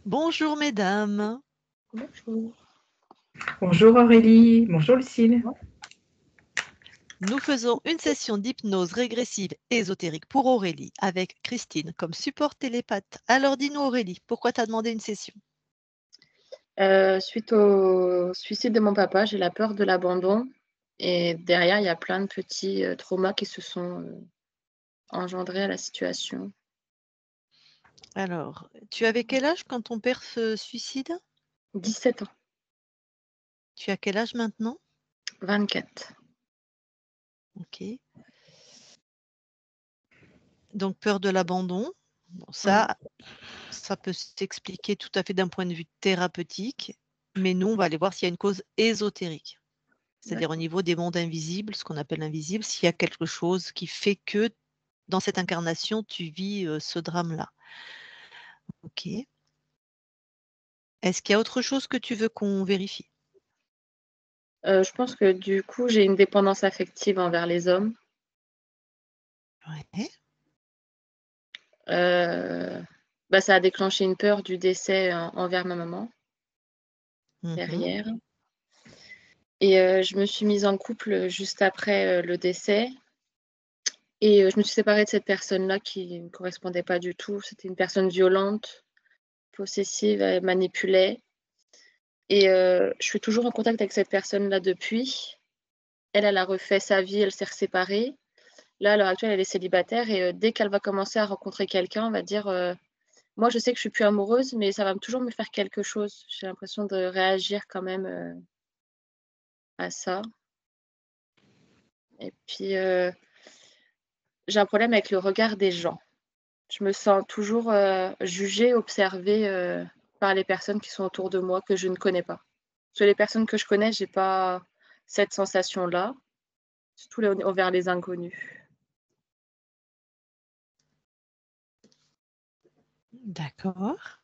Bonjour mesdames, Bonjour. Bonjour Aurélie, bonjour Lucille. nous faisons une session d'hypnose régressive ésotérique pour Aurélie avec Christine comme support télépathe. Alors dis-nous Aurélie, pourquoi tu as demandé une session? Suite au suicide de mon papa, j'ai la peur de l'abandon et derrière, il y a plein de petits, traumas qui se sont, engendrés à la situation. Alors, tu avais quel âge quand ton père se suicide? 17 ans, Tu as quel âge maintenant? 24. Ok. Donc peur de l'abandon. Bon, Mmh. ça peut s'expliquer tout à fait d'un point de vue thérapeutique, mais nous, on va aller voir s'il y a une cause ésotérique. C'est-à-dire au niveau des mondes invisibles, ce qu'on appelle invisible, s'il y a quelque chose qui fait que dans cette incarnation, tu vis ce drame-là. Ok. Est-ce qu'il y a autre chose que tu veux qu'on vérifie? Je pense que du coup, j'ai une dépendance affective envers les hommes. Ouais. Ça a déclenché une peur du décès envers ma maman, Mhm. derrière et je me suis mise en couple, juste après, le décès et je me suis séparée de cette personne-là qui ne me correspondait pas du tout. C'était une personne violente, possessive, elle manipulait et je suis toujours en contact avec cette personne-là depuis. Elle, elle a refait sa vie, elle s'est séparée. Là, à l'heure actuelle, elle est célibataire et dès qu'elle va commencer à rencontrer quelqu'un, on va dire, moi, je sais que je suis plus amoureuse, mais ça va toujours me faire quelque chose. J'ai l'impression de réagir quand même, à ça et puis, j'ai un problème avec le regard des gens. Je me sens toujours, jugée, observée, par les personnes qui sont autour de moi que je ne connais pas. Parce que les personnes que je connais, j'ai pas cette sensation-là, surtout envers les inconnus. D'accord.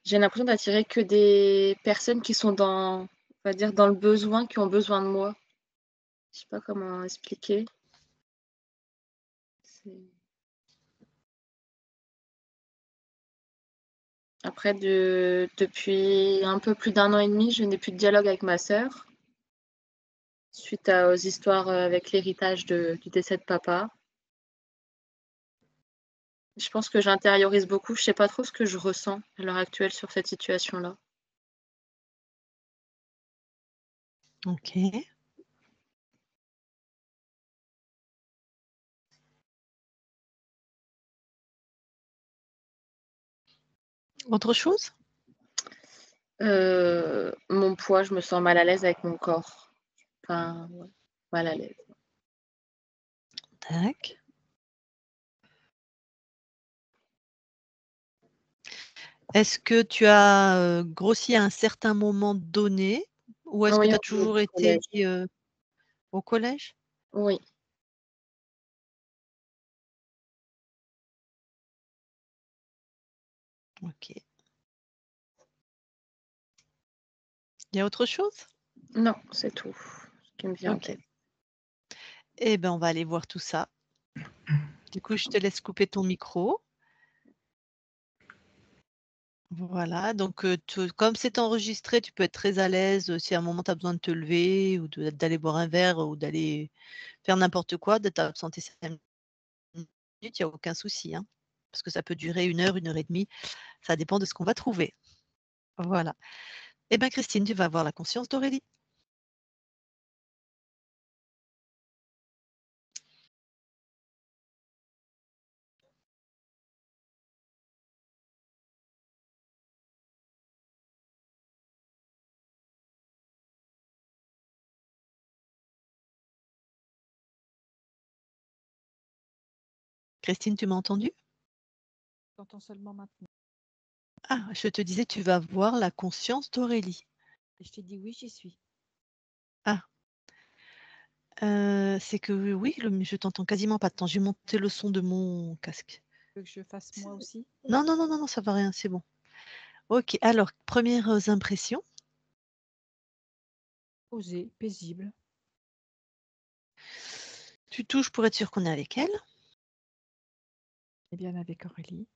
J'ai l'impression d'attirer que des personnes qui sont on va dire dans le besoin, qui ont besoin de moi. Je sais pas comment expliquer. C'est après depuis un peu plus d'1 an et demi, je n'ai plus de dialogue avec ma sœur, suite aux histoires, avec l'héritage du décès de papa. Je pense que j'intériorise beaucoup, je sais pas trop ce que je ressens à l'heure actuelle sur cette situation-là. Ok. Autre chose? Mon poids, je me sens mal à l'aise avec mon corps. Enfin, ouais, mal à l'aise. Tac. Est-ce que tu as grossi à un certain moment donné ou est-ce que Oui, tu as au toujours été collège. au collège? Oui. Ok. Il y a autre chose? Non, c'est tout ce qui me vient en Ok. tête. Eh ben, on va aller voir tout ça. Du coup, je te laisse couper ton micro. Voilà, donc comme c'est enregistré, tu peux être très à l'aise si à un moment tu as besoin de te lever ou d'aller boire un verre ou d'aller faire n'importe quoi, de t'absenter 5 minutes, il n'y a aucun souci, hein, parce que ça peut durer 1 heure et demie, ça dépend de ce qu'on va trouver. Voilà. Eh bien, Christine, tu vas avoir la conscience d'Aurélie. Christine, tu m'as entendu? J'entends seulement maintenant. Ah, je te disais, tu vas voir la conscience d'Aurélie. Et je t'ai dit oui, j'y suis. Ah. C'est que oui, je t'entends quasiment pas. Attends, je vais monter le son de mon casque. Tu veux que je fasse moi aussi? Non, non, non, non, non, ça va rien, c'est bon. Ok, alors, premières impressions. Posé, paisible. Tu touches pour être sûr qu'on est avec elle. Et bien avec Aurélie.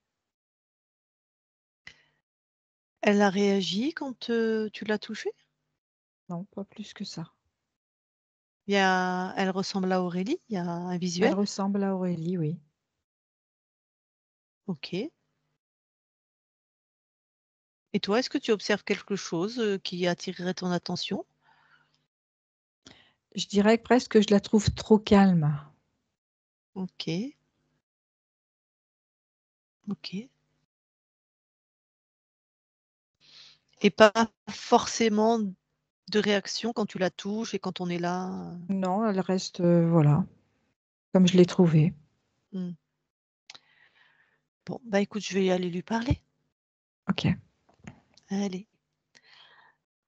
Elle a réagi quand tu l'as touchée? Non, pas plus que ça. Elle ressemble à Aurélie? Il y a un Elle visuel? ressemble à Aurélie, oui. Ok. Et toi, est-ce que tu observes quelque chose qui attirerait ton attention? Je dirais presque que je la trouve trop calme. Ok, ok. Et pas forcément de réaction quand tu la touches et quand on est là? Non, elle reste, voilà, comme je l'ai trouvée. Hmm. Bon, bah écoute, je vais aller lui parler. Ok. Allez.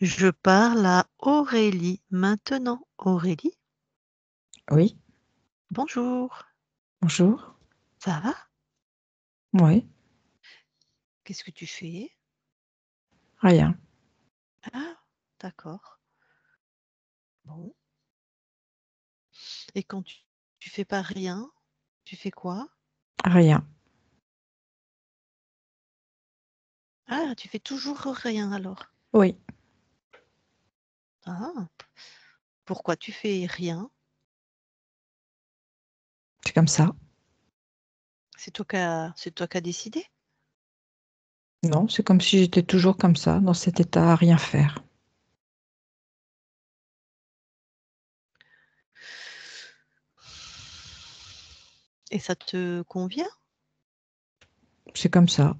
Je parle à Aurélie maintenant. Aurélie, Oui, bonjour. bonjour. Ça va? Oui, Qu'est-ce que tu fais? rien, Ah, d'accord. Bon. Et quand tu fais pas rien, tu fais quoi? rien. Ah, tu fais toujours rien alors. Oui, Ah, pourquoi tu fais rien? c'est comme ça. C'est toi qui as décidé? Non, c'est comme si j'étais toujours comme ça, dans cet état à rien faire. Et ça te convient? C'est comme ça.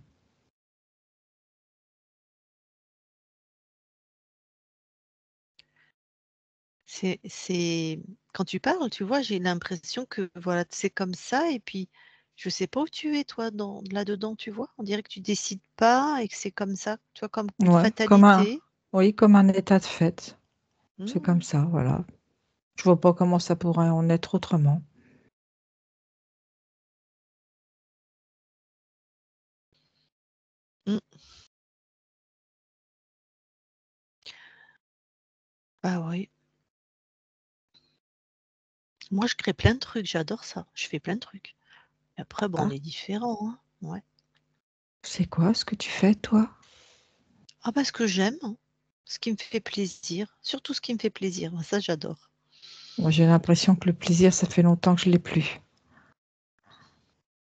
C'est quand tu parles, tu vois, j'ai l'impression que voilà, c'est comme ça et puis je sais pas où tu es toi dans là-dedans, tu vois? On dirait que tu décides pas et que c'est comme ça, tu vois, comme une Ouais, fatalité. oui, comme un état de fait. C'est comme Mmh. ça, voilà. Je vois pas comment ça pourrait en être autrement. Mmh. Bah oui. Moi, je crée plein de trucs, j'adore ça. Je fais plein de trucs. Et après, bon, on Ah, est différents, hein. Ouais. c'est quoi ce que tu fais, toi? Ah bah, ce que j'aime, hein, ce qui me fait plaisir, surtout ce qui me fait plaisir, moi ça j'adore. Moi, j'ai l'impression que le plaisir, ça fait longtemps que je l'ai plus.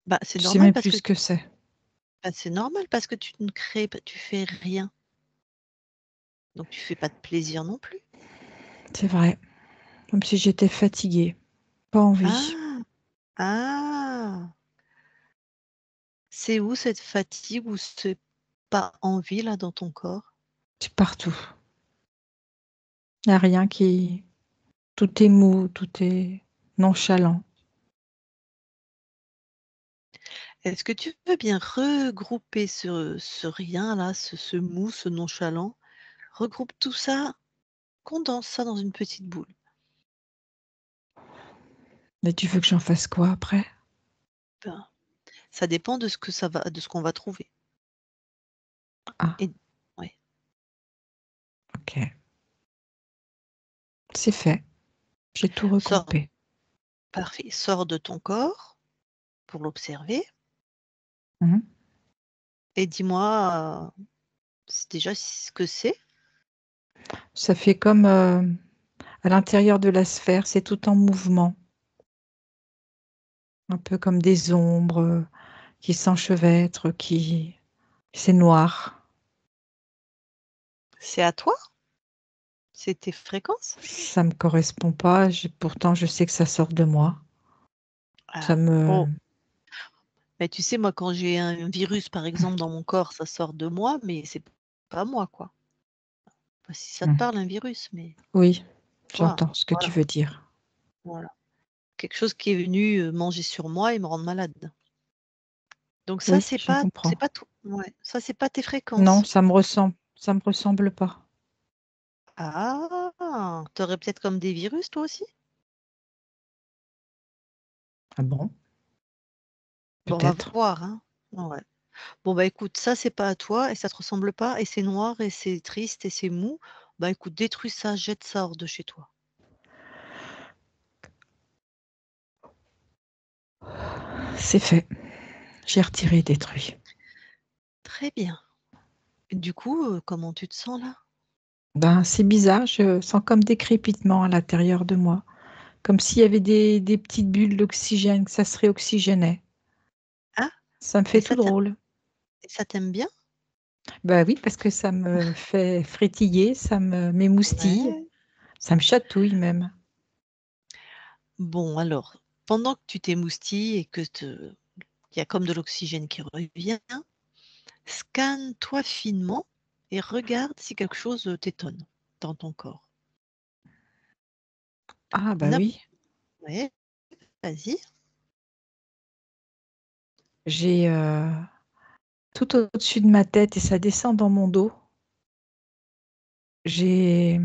Bah, c'est Je sais normal même parce plus que ce que c'est. tu ne crées pas tu fais rien, donc tu fais pas de plaisir non plus. C'est vrai. Comme si j'étais fatiguée. Pas envie. Ah! Ah! C'est où cette fatigue ou ce pas envie là dans ton corps? C'est partout. Il n'y a rien qui... Tout est mou, tout est nonchalant. Est-ce que tu veux bien regrouper ce rien là, ce mou, ce nonchalant? Regroupe tout ça, condense ça dans une petite boule. Mais tu veux que j'en fasse quoi après? Ben, ça dépend de ce qu'on va trouver Ah, et ouais, ok. C'est fait. J'ai tout sors regroupé. parfait, sors de ton corps pour l'observer Mhm. et dis-moi, c'est déjà ce que c'est? Ça fait comme à l'intérieur de la sphère, c'est tout en mouvement. Un peu comme des ombres qui s'enchevêtrent, qui... C'est noir. C'est à toi? C'est tes fréquences? Ça me correspond pas. Pourtant, je sais que ça sort de moi. Ça Ah, me... oh, mais tu sais, moi, quand j'ai un virus, par exemple, dans mon corps, ça sort de moi, mais c'est pas moi, quoi. Pas si ça te Mhm. parle, un virus, mais Oui, tu vois? j'entends ce que tu Voilà, veux dire. voilà. Quelque chose qui est venu, manger sur moi et me rendre malade. Donc ça, Oui, c'est je pas comprends. tout ouais, ça, c'est pas tes Non, fréquences. ça me ressemble. Ça me ressemble pas. Ah! Tu aurais peut-être comme des virus, toi aussi? Ah bon? Bon, on va Peut-être. voir, hein. Ouais. Bon, bah, écoute, ça, c'est pas à toi et ça te ressemble pas et c'est noir et c'est triste et c'est mou. Bah, écoute, détruis ça, jette ça hors de chez toi. C'est fait. J'ai retiré, détruit. Très bien. Du coup, comment tu te sens là? Ben, c'est bizarre, je sens comme des crépitements à l'intérieur de moi, comme s'il y avait des petites bulles d'oxygène, que ça se réoxygénait. Ah, Ça me et fait tout ça t'aime drôle. et ça t'aime bien? Ben oui, parce que ça me fait frétiller, ça m'émoustille, Ouais. ça me chatouille même. Bon alors, pendant que tu t'émoustilles et que te il y a comme de l'oxygène qui revient, scanne-toi finement et regarde si quelque chose, t'étonne dans ton corps. Ah bah N'im oui, Ouais, vas-y. j'ai tout au-dessus de ma tête et ça descend dans mon dos. J'ai...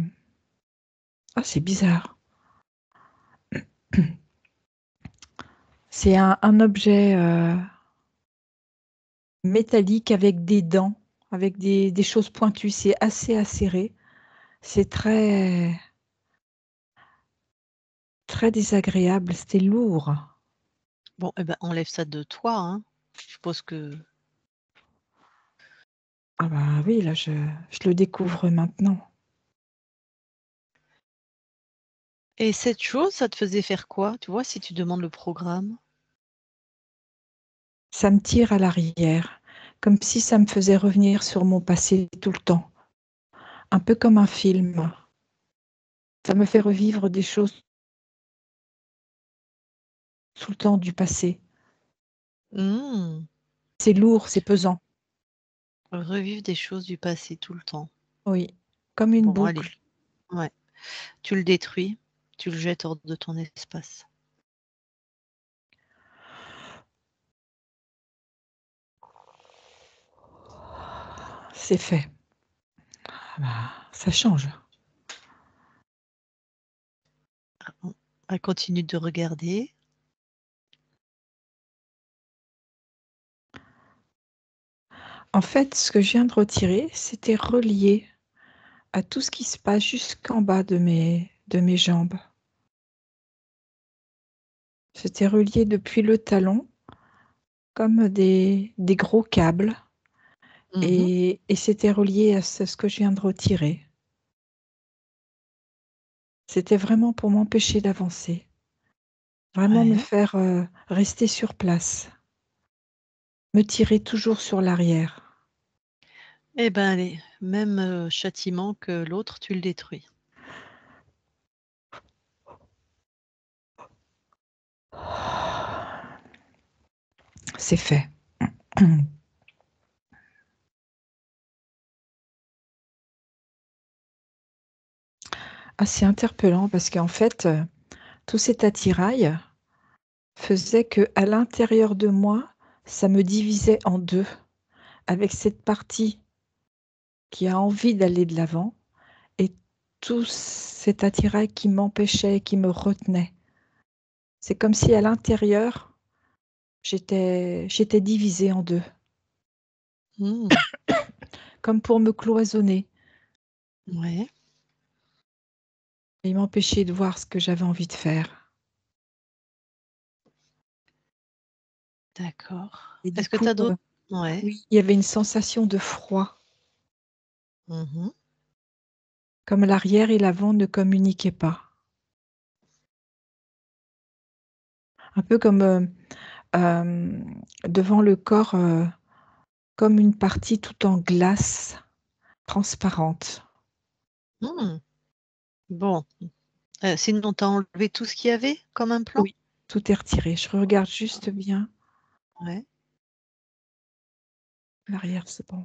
Ah, c'est bizarre. C'est un objet métallique avec des dents, avec des choses pointues. C'est assez acéré. C'est très, très désagréable. C'était lourd. Bon, eh ben, enlève ça de toi, hein. Je suppose que Ah bah oui, là, je le découvre maintenant. et cette chose, ça te faisait faire quoi? Tu vois, si tu demandes le programme? Ça me tire à l'arrière, comme si ça me faisait revenir sur mon passé tout le temps. Un peu comme un film. Ça me fait revivre des choses tout le temps du passé. Mmh. C'est lourd, c'est pesant. Revivre des choses du passé tout le temps. Oui, comme une Bon, allez, boucle. ouais. Tu le détruis, tu le jettes hors de ton espace. C'est fait. Ah bah, ça change. Elle continue de regarder. En fait, ce que je viens de retirer, c'était relié à tout ce qui se passe jusqu'en bas de mes jambes. C'était relié depuis le talon, comme des gros câbles, Mmh. et c'était relié à ce que je viens de retirer. C'était vraiment pour m'empêcher d'avancer, vraiment me Ouais. faire rester sur place, me tirer toujours sur l'arrière. Eh ben, allez, même, châtiment que l'autre, tu le détruis. C'est fait. Ah, c'est interpellant parce qu'en fait, tout cet attirail faisait que à l'intérieur de moi, ça me divisait en deux, avec cette partie qui a envie d'aller de l'avant et tout cet attirail qui m'empêchait, qui me retenait. C'est comme si à l'intérieur, j'étais divisée en deux, Mmh. comme pour me cloisonner Ouais, et m'empêcher de voir ce que j'avais envie de faire. d'accord. Et du Est-ce que coup, tu as d'autres ouais. oui, il y avait une sensation de froid, Mmh. comme l'arrière et l'avant ne communiquaient pas. Un peu comme devant le corps, comme une partie tout en glace, transparente. Mmh. Bon, sinon tu as enlevé tout ce qu'il y avait comme implant? Oui, tout est retiré. Je regarde juste bien. Ouais, L'arrière, c'est bon.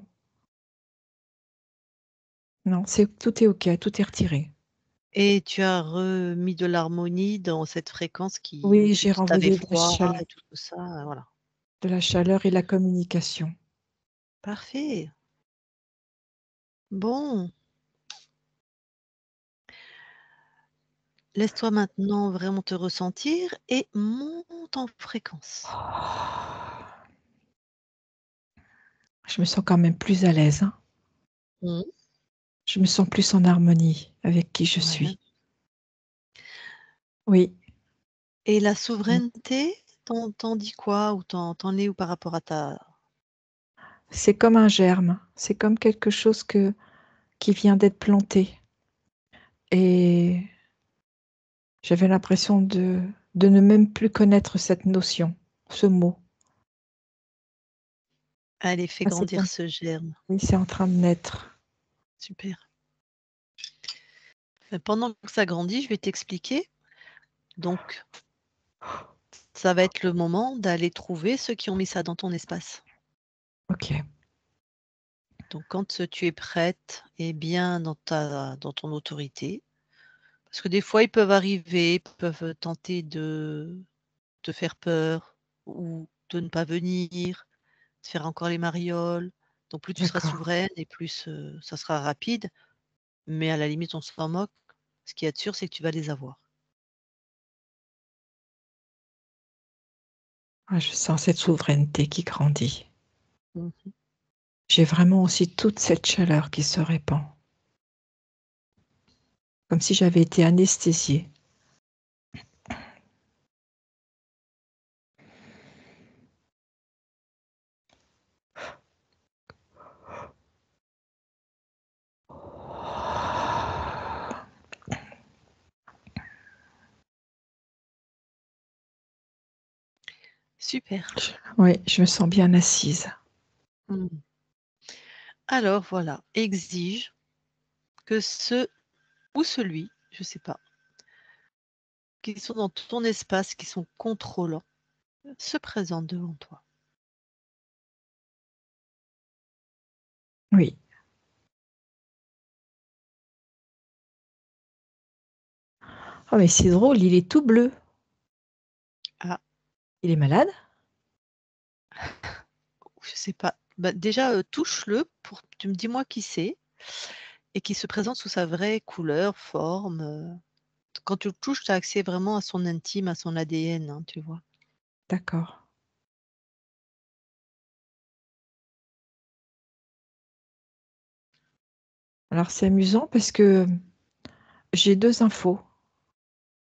Non, tout est OK, tout est retiré. et tu as remis de l'harmonie dans cette fréquence Oui, qui j'ai t'avait renvoyé froid et tout ça, voilà. de la chaleur et la communication. Parfait. Bon, laisse-toi maintenant vraiment te ressentir et monte en fréquence. Je me sens quand même plus à l'aise, hein. Mmh. Je me sens plus en harmonie avec qui je Ouais, suis. Oui. et la souveraineté, t'en dis quoi? Ou t'en es où par rapport à ta c'est comme un germe, c'est comme quelque chose qui vient d'être planté. Et j'avais l'impression de ne même plus connaître cette notion, ce mot. Allez, fais Ah, c'est grandir bon. ce germe. Oui, c'est en train de naître. Super. Pendant que ça grandit, je vais t'expliquer. Donc, ça va être le moment d'aller trouver ceux qui ont mis ça dans ton espace. Ok. Donc, quand tu es prête et bien dans ton autorité, parce que des fois, ils peuvent arriver, ils peuvent tenter de te faire peur ou de ne pas venir, de faire encore les marioles. Donc, plus tu seras D'accord. souveraine et plus ça sera rapide. Mais à la limite, on s'en moque. Ce qui est sûr, c'est que tu vas les avoir. Ah, je sens cette souveraineté qui grandit. Mhm. J'ai vraiment aussi toute cette chaleur qui se répand. Comme si j'avais été anesthésiée. Super. Oui, je me sens bien assise. Mhm. Alors voilà, exige que ce ou celui, je ne sais pas, qui sont dans ton espace, qui sont contrôlants, se présentent devant toi. Oui. Oh, mais c'est drôle, il est tout bleu. Ah, Il est malade? je ne sais pas. Bah, déjà, touche-le pour tu me dis-moi qui c'est et qui se présente sous sa vraie couleur, forme. Quand tu le touches, tu as accès vraiment à son intime, à son ADN, hein, tu vois. D'accord. Alors c'est amusant parce que j'ai deux infos.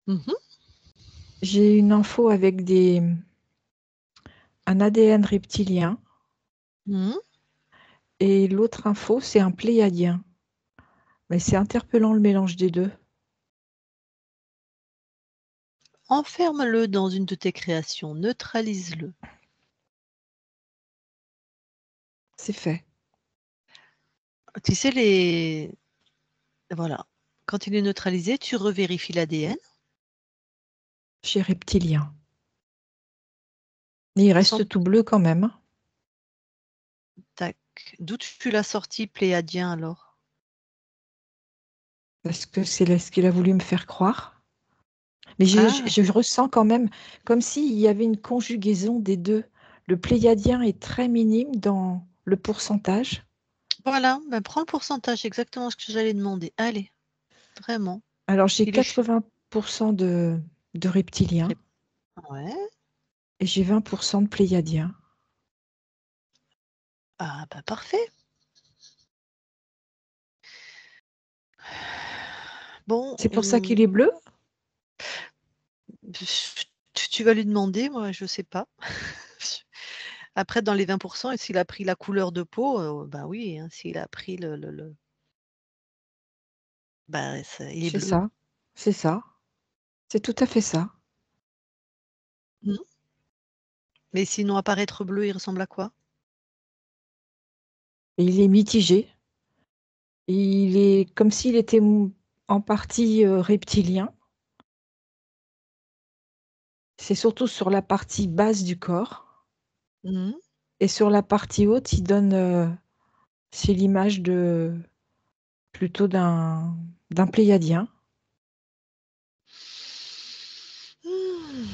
Mhm. J'ai une info avec un ADN reptilien Mhm. et l'autre info, c'est un pléiadien. Mais c'est interpellant le mélange des deux. Enferme-le dans une de tes créations, neutralise-le. C'est fait. Tu sais, voilà. Quand il est neutralisé, tu revérifies l'ADN. Chez reptilien. Mais il reste tout bleu quand même. Tac. D'où tu l'as sorti, pléiadien, alors? Parce que c'est ce qu'il a voulu me faire croire. Mais Ah, je ressens quand même comme s'il y avait une conjugaison des deux. Le pléiadien est très minime dans le pourcentage. voilà. Ben, prends le pourcentage, exactement ce que j'allais demander. Allez, vraiment. Alors j'ai Il est ch- 80% de reptiliens Ouais. et j'ai 20% de pléiadiens. Ah, bah parfait. Bon, C'est pour ça qu'il est bleu? tu vas lui demander, moi, je sais pas. Après, dans les 20%, et s'il a pris la couleur de peau, bah oui, hein, s'il a pris bah, il est C'est bleu. ça. C'est ça. C'est tout à fait ça. Mhm. Mais sinon, apparaître bleu, il ressemble à quoi? Et il est mitigé. Il est comme s'il était en partie reptilien. C'est surtout sur la partie basse du corps. Mhm. Et sur la partie haute, il donne, c'est l'image plutôt d'un pléiadien. Hmm.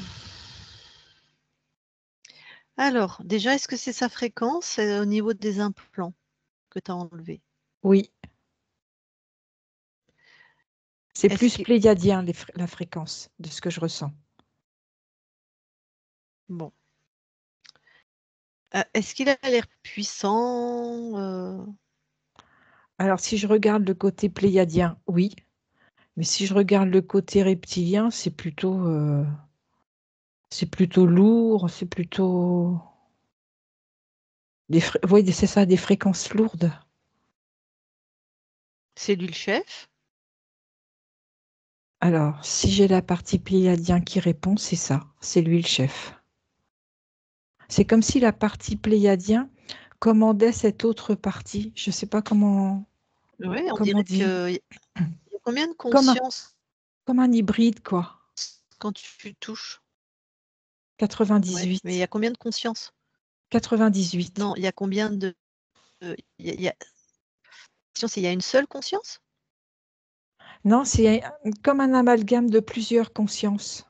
Alors, déjà, est-ce que c'est sa fréquence au niveau des implants que tu as enlevés? Oui, c'est Est-ce plus qu'il pléiadien la fréquence de ce que je ressens. bon. Est-ce qu'il a l'air puissant? Alors si je regarde le côté pléiadien, oui. Mais si je regarde le côté reptilien, c'est plutôt lourd, c'est plutôt... Oui, c'est ça, des fréquences lourdes. C'est lui le chef? Alors, si j'ai la partie pléiadien qui répond, c'est ça, c'est lui le chef. C'est comme si la partie pléiadien commandait cette autre partie. Je ne sais pas comment Oui, on comment dirait dire. qu'il y a combien de Comme un, consciences comme un hybride, quoi. quand tu touches? Ouais, 98. mais il y a combien de consciences? 98. Non, il y a combien de il y a il y a une seule conscience? Non, c'est comme un amalgame de plusieurs consciences.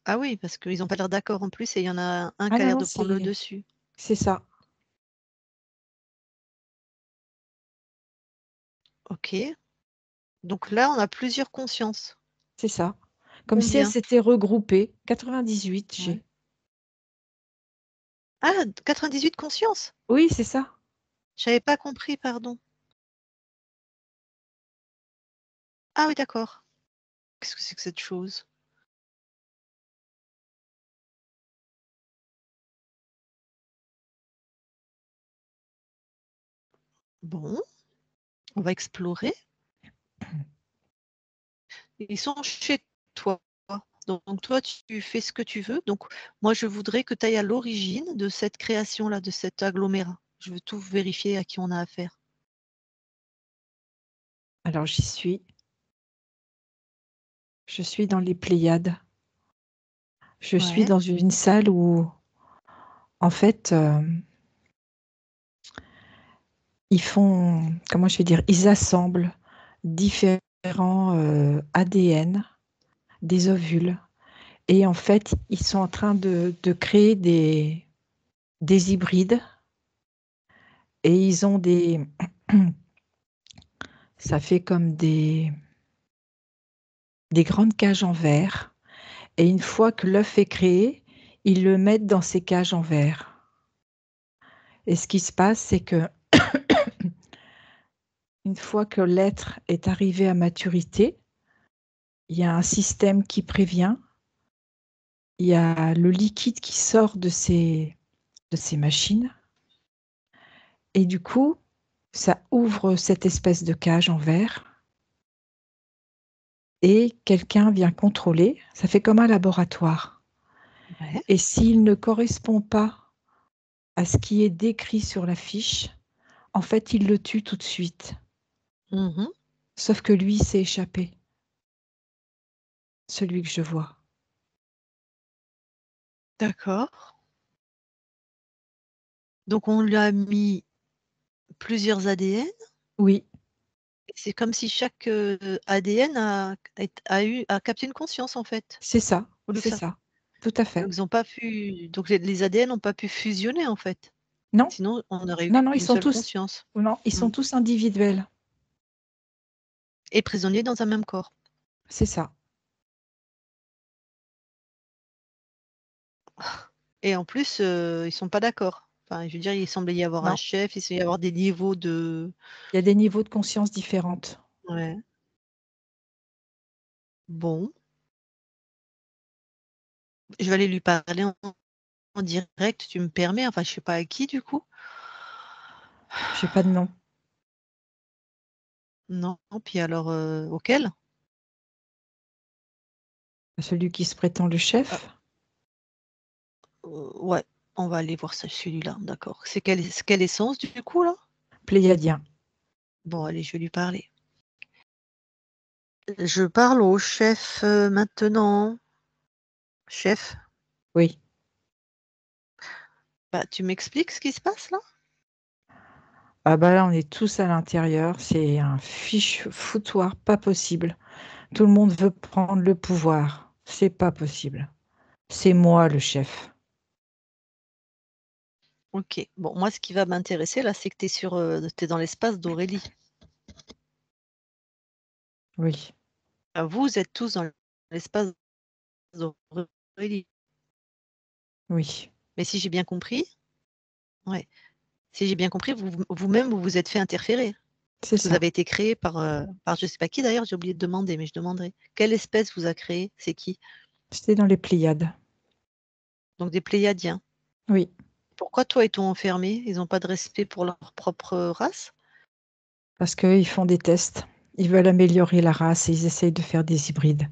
Ah oui, parce qu'ils ont pas l'air d'accord en plus et il y en a un Ah qui a non, l'air non, de prendre le dessus. c'est ça. OK. Donc là, on a plusieurs consciences. C'est ça. Comme si elles Combien? s'étaient regroupées. 98, Ouais. j'ai. Ah, 98 consciences? Oui, c'est ça. J'avais pas compris, pardon. Ah oui, d'accord. Qu'est-ce que c'est que cette chose? Bon, on va explorer. Ils sont chez toi. Donc toi, tu fais ce que tu veux. Donc moi, je voudrais que tu ailles à l'origine de cette création-là, de cet agglomérat. Je veux tout vérifier à qui on a affaire. Alors, j'y suis. Je suis dans les Pléiades. Je suis Ouais. dans une salle où, en fait, ils font, comment je vais dire, ils assemblent différents ADN des ovules. Et en fait, ils sont en train de créer des hybrides. Et ils ont ça fait comme des grandes cages en verre. Et une fois que l'œuf est créé, ils le mettent dans ces cages en verre. Et ce qui se passe, c'est que une fois que l'être est arrivé à maturité, il y a un système qui prévient, il y a le liquide qui sort de ces machines, et du coup, ça ouvre cette espèce de cage en verre, et quelqu'un vient contrôler, ça fait comme un laboratoire. Ouais. Et s'il ne correspond pas à ce qui est décrit sur la fiche, en fait, il le tue tout de suite. Mhm. Sauf que lui s'est échappé, celui que je vois. D'accord. Donc on lui a mis plusieurs ADN. Oui, C'est comme si chaque ADN a capté une conscience en fait. c'est ça, Au lieu que c'est ça. ça, tout à fait. Donc ils ont pas pu. Donc les ADN n'ont pas pu fusionner en fait. Non, Sinon, on aurait eu non, non, ils qu'une sont seule tous, conscience. non, ils Mm. sont tous individuels, Et prisonniers dans un même corps. c'est ça. Et en plus, ils sont pas d'accord. Enfin, je veux dire, il semblait y avoir un Non, chef, il semblait y avoir des niveaux de. il y a des niveaux de conscience différentes. Ouais. Bon, je vais aller lui parler en direct. Tu me permets? Enfin, je sais pas à qui du coup. J'ai pas de nom. Non. Puis alors, auquel? Celui qui se prétend le Ah, chef, ouais, on va aller voir celui-là. D'accord. C'est quelle essence du coup là? pléiadien. Bon, allez, je vais lui parler. Je parle au chef maintenant. Chef, Oui. bah, tu m'expliques ce qui se passe là? Ah bah là, on est tous à l'intérieur. C'est un fiche foutoir pas possible. Tout le monde veut prendre le pouvoir. C'est pas possible. C'est moi le chef. Ok. Bon, moi, ce qui va m'intéresser là, c'est que t'es dans l'espace d'Aurélie. Oui, Vous êtes tous dans l'espace d'Aurélie. oui, Mais si j'ai bien compris, ouais. Si j'ai bien compris, vous-même, vous vous êtes fait interférer. c'est Parce que vous ça. avez été créé par je sais pas qui d'ailleurs, j'ai oublié de demander, mais je demanderai. Quelle espèce vous a créé? C'est qui? C'était dans les Pléiades. Donc des Pléiadiens. Oui, Pourquoi toi, ils t'ont enfermé? Ils n'ont pas de respect pour leur propre race? Parce qu'ils font des tests. Ils veulent améliorer la race et ils essayent de faire des hybrides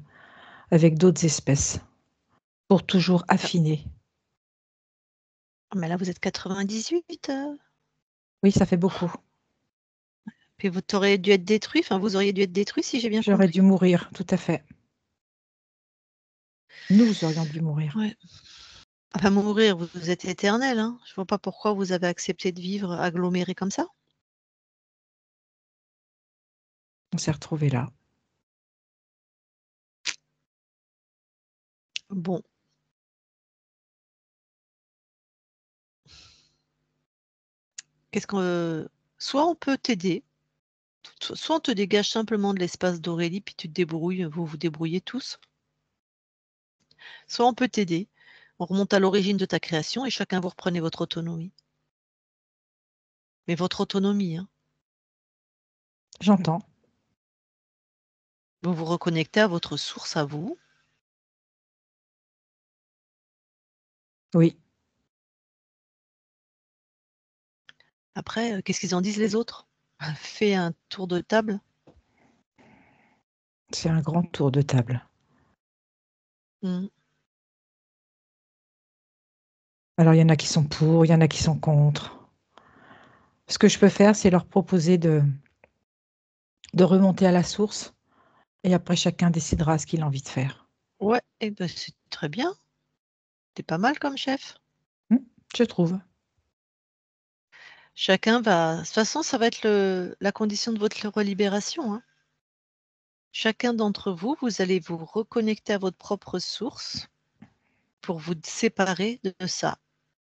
avec d'autres espèces pour toujours Ah, affiner. mais là, vous êtes 98. Oui, ça fait beaucoup. Puis vous auriez dû être détruit. Enfin, vous auriez dû être détruit si j'ai bien J'aurais compris. dû mourir, tout à fait. Nous aurions dû mourir. Ouais. Enfin, mourir, vous êtes éternel. Hein. Je vois pas pourquoi vous avez accepté de vivre aggloméré comme ça. On s'est retrouvés là. Bon. Qu'est-ce qu'on soit on peut t'aider, soit on te dégage simplement de l'espace d'Aurélie, puis tu te débrouilles, vous vous débrouillez tous. Soit on peut t'aider, on remonte à l'origine de ta création et chacun vous reprenez votre autonomie. Mais votre autonomie, hein. J'entends. Vous vous reconnectez à votre source, à vous. Oui. Après, qu'est-ce qu'ils en disent les autres? Fais un tour de table. C'est un grand tour de table. Mmh. Alors, il y en a qui sont pour, il y en a qui sont contre. Ce que je peux faire, c'est leur proposer de remonter à la source et après chacun décidera ce qu'il a envie de faire. Ouais, et ben, c'est très bien. Tu pas mal comme chef. Je trouve. Chacun va de toute façon, ça va être la condition de votre libération, hein. Chacun d'entre vous, vous allez vous reconnecter à votre propre source pour vous séparer de ça.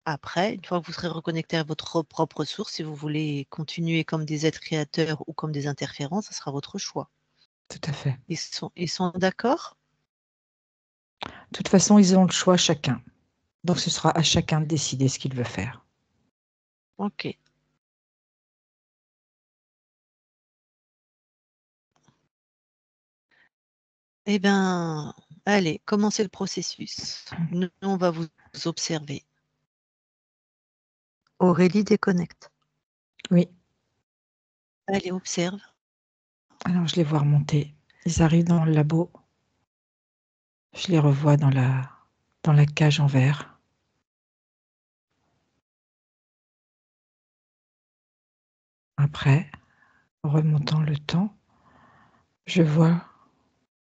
Après, une fois que vous serez reconnecté à votre propre source, si vous voulez continuer comme des êtres créateurs ou comme des interférents, ça sera votre choix. Tout à fait. Ils sont d'accord? De toute façon, ils ont le choix chacun. Donc, ce sera à chacun de décider ce qu'il veut faire. OK. Eh ben, allez, commencez le processus. Nous, on va vous observer. Aurélie déconnecte. Oui. Allez, observe. Alors, je les vois remonter. Ils arrivent dans le labo. Je les revois dans la cage en verre. Après, remontant le temps, je vois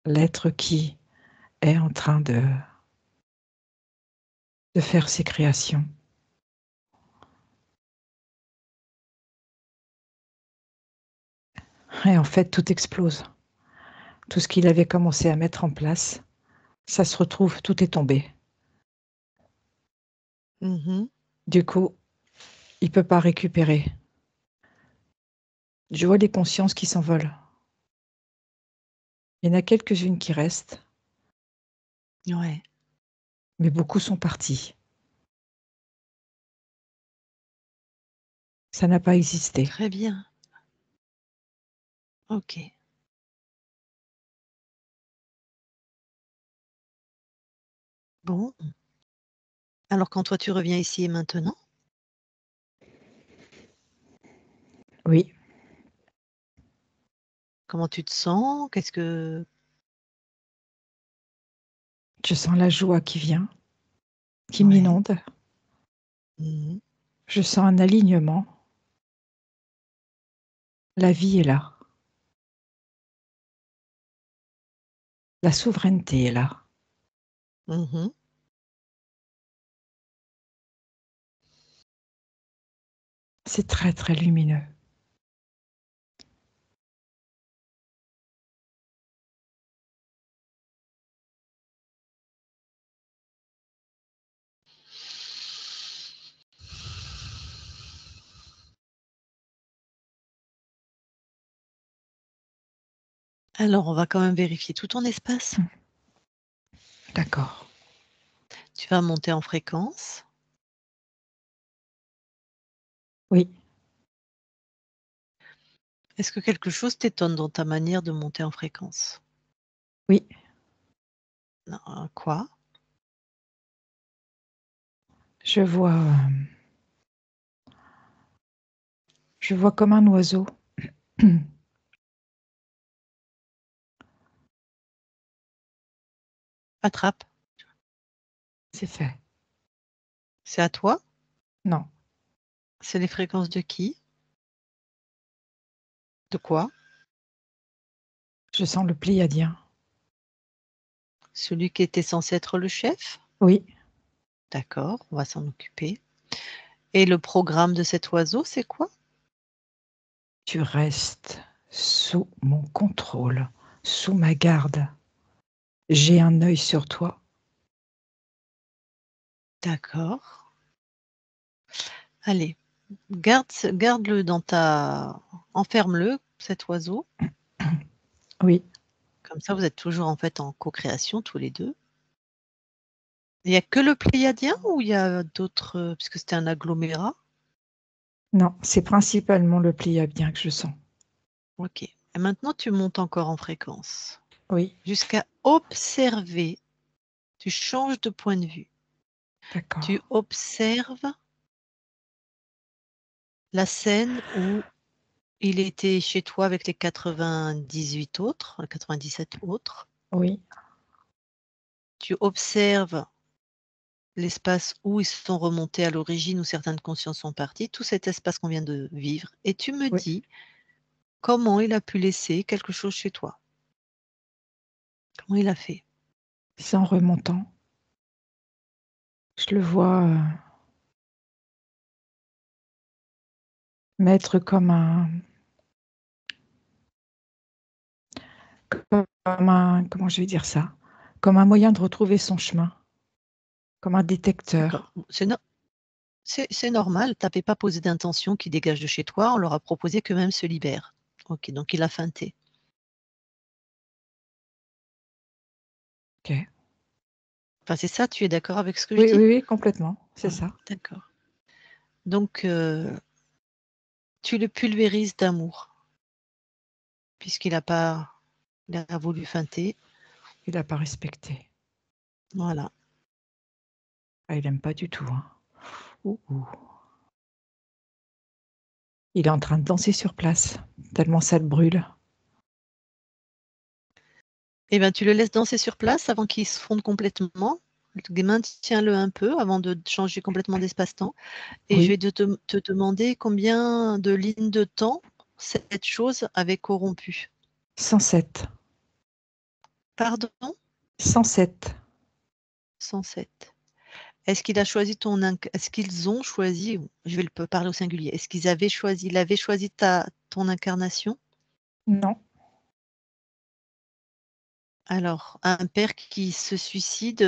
l'être qui est en train de faire ses créations. Et en fait, tout explose. Tout ce qu'il avait commencé à mettre en place, ça se retrouve, tout est tombé. Mmh. Du coup, il ne peut pas récupérer. Je vois les consciences qui s'envolent. Il y en a quelques-unes qui restent, Ouais, mais beaucoup sont partis. Ça n'a pas existé. très bien. OK. Bon. Alors quand toi tu reviens ici et maintenant, Oui, comment tu te sens? je sens la joie qui vient, qui Ouais. m'inonde. Mmh. Je sens un alignement. La vie est là. La souveraineté est là. Mmh. C'est très, très lumineux. Alors on va quand même vérifier tout ton espace. D'accord. Tu vas monter en fréquence. Oui, Est-ce que quelque chose t'étonne dans ta manière de monter en fréquence? oui. Non, quoi? Je vois Je vois comme un oiseau. Attrape. C'est fait. C'est à toi? Non, C'est les fréquences de qui? De quoi? je sens le pléiadien. Celui qui était censé être le chef? Oui, D'accord, on va s'en occuper. Et le programme de cet oiseau, c'est quoi? tu restes sous mon contrôle, sous ma garde. J'ai un œil sur toi. D'accord. Allez, garde-le dans ta... Enferme-le, cet oiseau. Oui, Comme ça, vous êtes toujours en fait en co-création tous les deux. Il n'y a que le pléiadien ou il y a d'autres, puisque c'était un agglomérat? non, c'est principalement le pléiadien que je sens. Ok. Et maintenant, tu montes encore en fréquence. Oui, Jusqu'à observer. Tu changes de point de vue. d'accord. Tu observes la scène où il était chez toi avec les 98 autres, les 97 autres. Oui, Tu observes l'espace où ils sont remontés à l'origine, où certaines consciences sont parties, tout cet espace qu'on vient de vivre. Et tu me oui. dis comment il a pu laisser quelque chose chez toi. Comment il a fait? C'est en remontant. Je le vois mettre comme comment je vais dire ça? Comme un moyen de retrouver son chemin, comme un D'accord. détecteur. C'est normal, tu n'avais pas posé d'intention qui dégage de chez toi, on leur a proposé qu'eux-mêmes se libèrent. Ok, donc il a feinté. Ok. Enfin, c'est ça, tu es d'accord avec ce que je Oui, dis? oui, oui, complètement, c'est Voilà, ça. d'accord. Donc, tu le pulvérises d'amour, puisqu'il a pas, il a voulu feinter. Il n'a pas respecté. Voilà. Ah, il n'aime pas du tout. Hein. Ouh, ouh. Il est en train de danser sur place, tellement ça le brûle. Eh ben, tu le laisses danser sur place avant qu'il se fonde complètement. Maintiens-le un peu avant de changer complètement d'espace-temps. Et je Oui, vais te demander combien de lignes de temps cette chose avait corrompu. 107. Pardon? 107. 107. Est-ce qu'il a choisi est-ce qu'ils ont choisi, je vais parler au singulier, est-ce qu'ils avaient choisi, il avait choisi ton incarnation? Non. Alors, un père qui se suicide,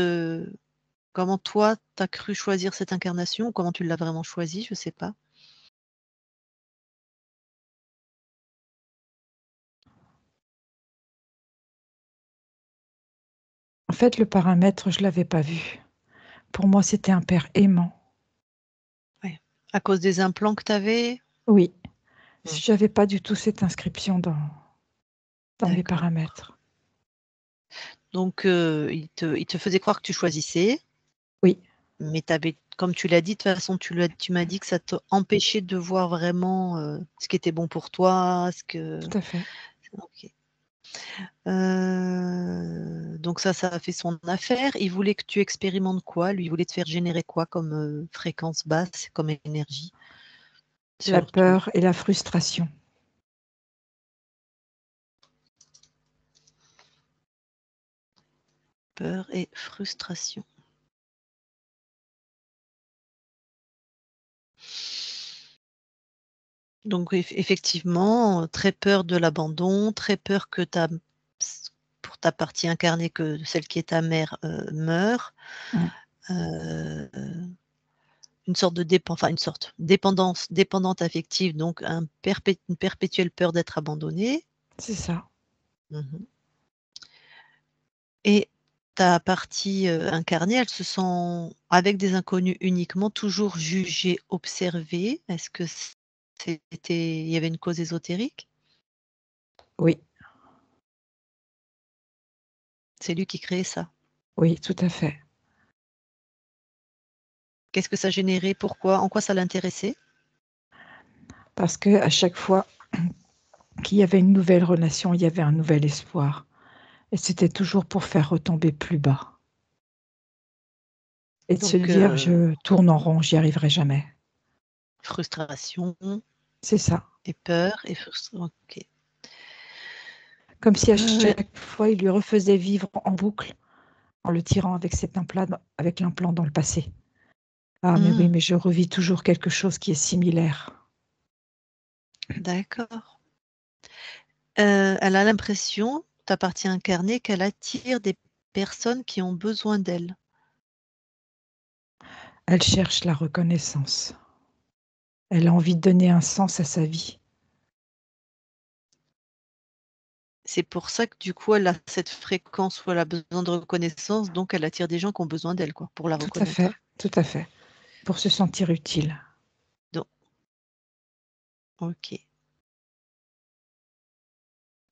comment toi, tu as cru choisir cette incarnation ou comment tu l'as vraiment choisi? Je ne sais pas. En fait, le paramètre, je ne l'avais pas vu. Pour moi, c'était un père aimant. Ouais. À cause des implants que tu avais? Oui, Mmh. je n'avais pas du tout cette inscription dans mes D'accord. paramètres. Donc, il te faisait croire que tu choisissais, Oui, mais comme tu l'as dit, de toute façon, tu m'as dit que ça t'empêchait de voir vraiment, ce qui était bon pour toi, ce que tout à fait. OK. Donc ça a fait son affaire. Il voulait que tu expérimentes quoi? Lui, il voulait te faire générer quoi comme, fréquence basse, comme énergie? La Surtout. peur et la frustration. Peur et frustration. Donc effectivement, très peur de l'abandon, très peur que pour ta partie incarnée, que celle qui est ta mère, meure. Mm. Heu, une sorte de dépendante affective, donc une perpétuelle peur d'être abandonnée. C'est ça. Mmh. Et ta partie, incarnée, elle se sent avec des inconnus uniquement, toujours jugée, observée. Est-ce que il y avait une cause ésotérique? Oui, C'est lui qui créait ça? oui, tout à fait. Qu'est-ce que ça générait? Pourquoi? En quoi ça l'intéressait? Parce qu'à chaque fois qu'il y avait une nouvelle relation, il y avait un nouvel espoir. Et c'était toujours pour faire retomber plus bas. Et de se Donc, dire, je tourne en rond, j'y arriverai jamais. frustration C'est ça. et peur et frustration. Ok. Comme si à Ouais. chaque fois, il lui refaisait vivre en boucle en le tirant avec l'implant dans le passé. Ah, mais oui, Hmm, mais je revis toujours quelque chose qui est similaire. d'accord. Elle a l'impression, ta partie incarnée, qu'elle attire des personnes qui ont besoin d'elle. Elle cherche la reconnaissance. Elle a envie de donner un sens à sa vie. C'est pour ça que du coup, elle a cette fréquence où elle a besoin de reconnaissance, donc elle attire des gens qui ont besoin d'elle, quoi, pour la Tout à fait, reconnaître. tout à fait. Pour se sentir utile. Donc, ok.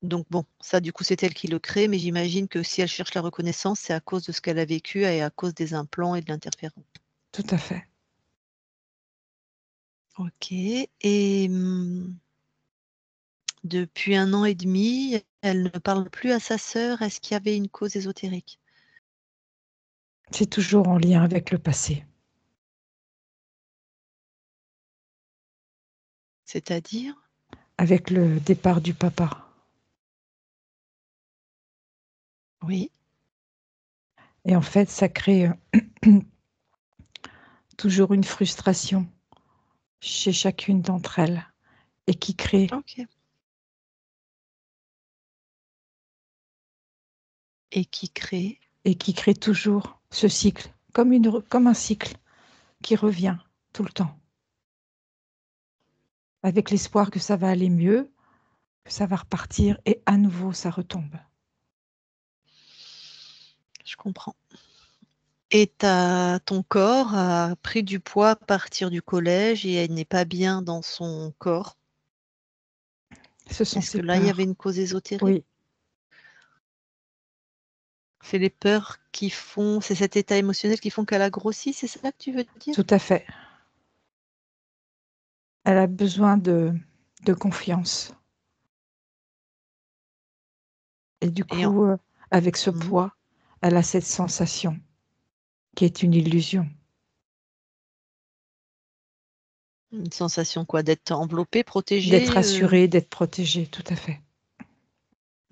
Donc bon, ça du coup c'est elle qui le crée, mais j'imagine que si elle cherche la reconnaissance, c'est à cause de ce qu'elle a vécu et à cause des implants et de l'interférence. Tout à fait. Ok. Et depuis 1 an et demi, elle ne parle plus à sa sœur. Est-ce qu'il y avait une cause ésotérique? C'est toujours en lien avec le passé. C'est-à-dire? Avec le départ du papa. Oui. Et en fait, ça crée toujours une frustration chez chacune d'entre elles et qui crée Ok. Et qui crée? toujours ce cycle, comme un cycle qui revient tout le temps, avec l'espoir que ça va aller mieux, que ça va repartir et à nouveau ça retombe. Je comprends. Et ton corps a pris du poids à partir du collège et elle n'est pas bien dans son corps. Ce sont Est-ce ces que là, il y avait peurs. une cause ésotérique? Oui, C'est les peurs qui font, c'est cet état émotionnel qui font qu'elle a grossi, c'est ça que tu veux dire? tout à fait. Elle a besoin de confiance. Et du Et en coup, avec ce Mmh. poids, elle a cette sensation qui est une illusion. Une sensation quoi? D'être enveloppée, D'être protégée, assurée, d'être protégée, tout à fait.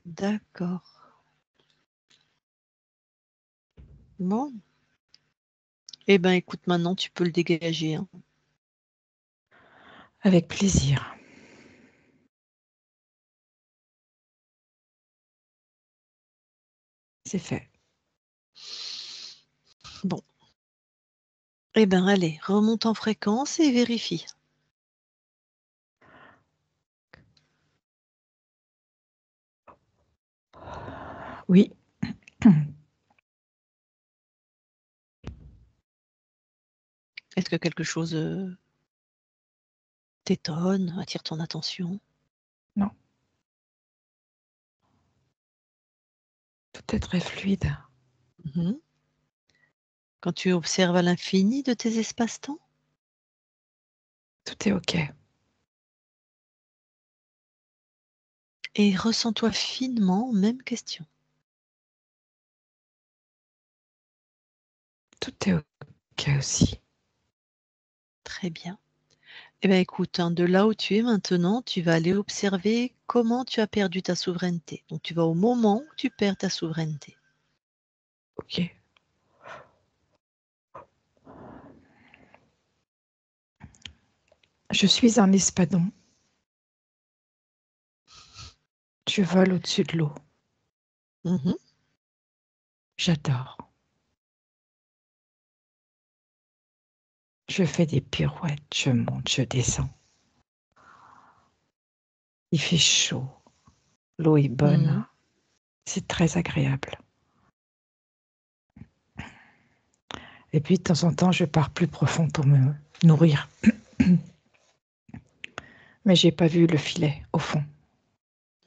D'accord. Bon. Eh ben, écoute, maintenant tu peux le dégager, hein. Avec plaisir. C'est fait. Bon. Eh ben, allez, remonte en fréquence et vérifie. Oui. Est-ce que quelque chose, t'étonne, attire ton attention? Non, tout est très fluide. Mmh. Quand tu observes à l'infini de tes espaces-temps? Tout est OK. Et ressens-toi finement, même question. Tout est OK aussi. Très bien. Eh ben, écoute, hein, de là où tu es maintenant, tu vas aller observer comment tu as perdu ta souveraineté. Donc tu vas au moment où tu perds ta souveraineté. OK. Je suis un espadon. Je vole au-dessus de l'eau. Mmh. J'adore. Je fais des pirouettes, je monte, je descends. Il fait chaud, l'eau est bonne, Mmh. c'est très agréable. Et puis de temps en temps, je pars plus profond pour me nourrir. Mais j'ai pas vu le filet au fond.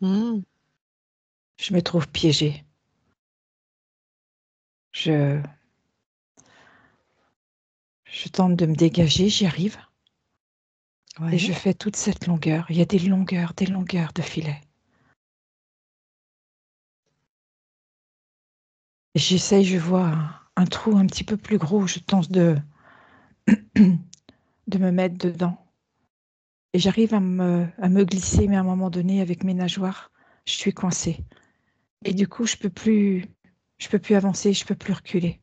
Mmh. Je me trouve piégée. Je tente de me dégager, j'y arrive. Et je Ouais. fais toute cette longueur. Il y a des longueurs de filet. Et j'essaye, je vois un trou un petit peu plus gros. Je tente de me mettre dedans. Et j'arrive à me glisser, mais à un moment donné, avec mes nageoires, je suis coincée. Et du coup, je peux plus avancer, je peux plus reculer.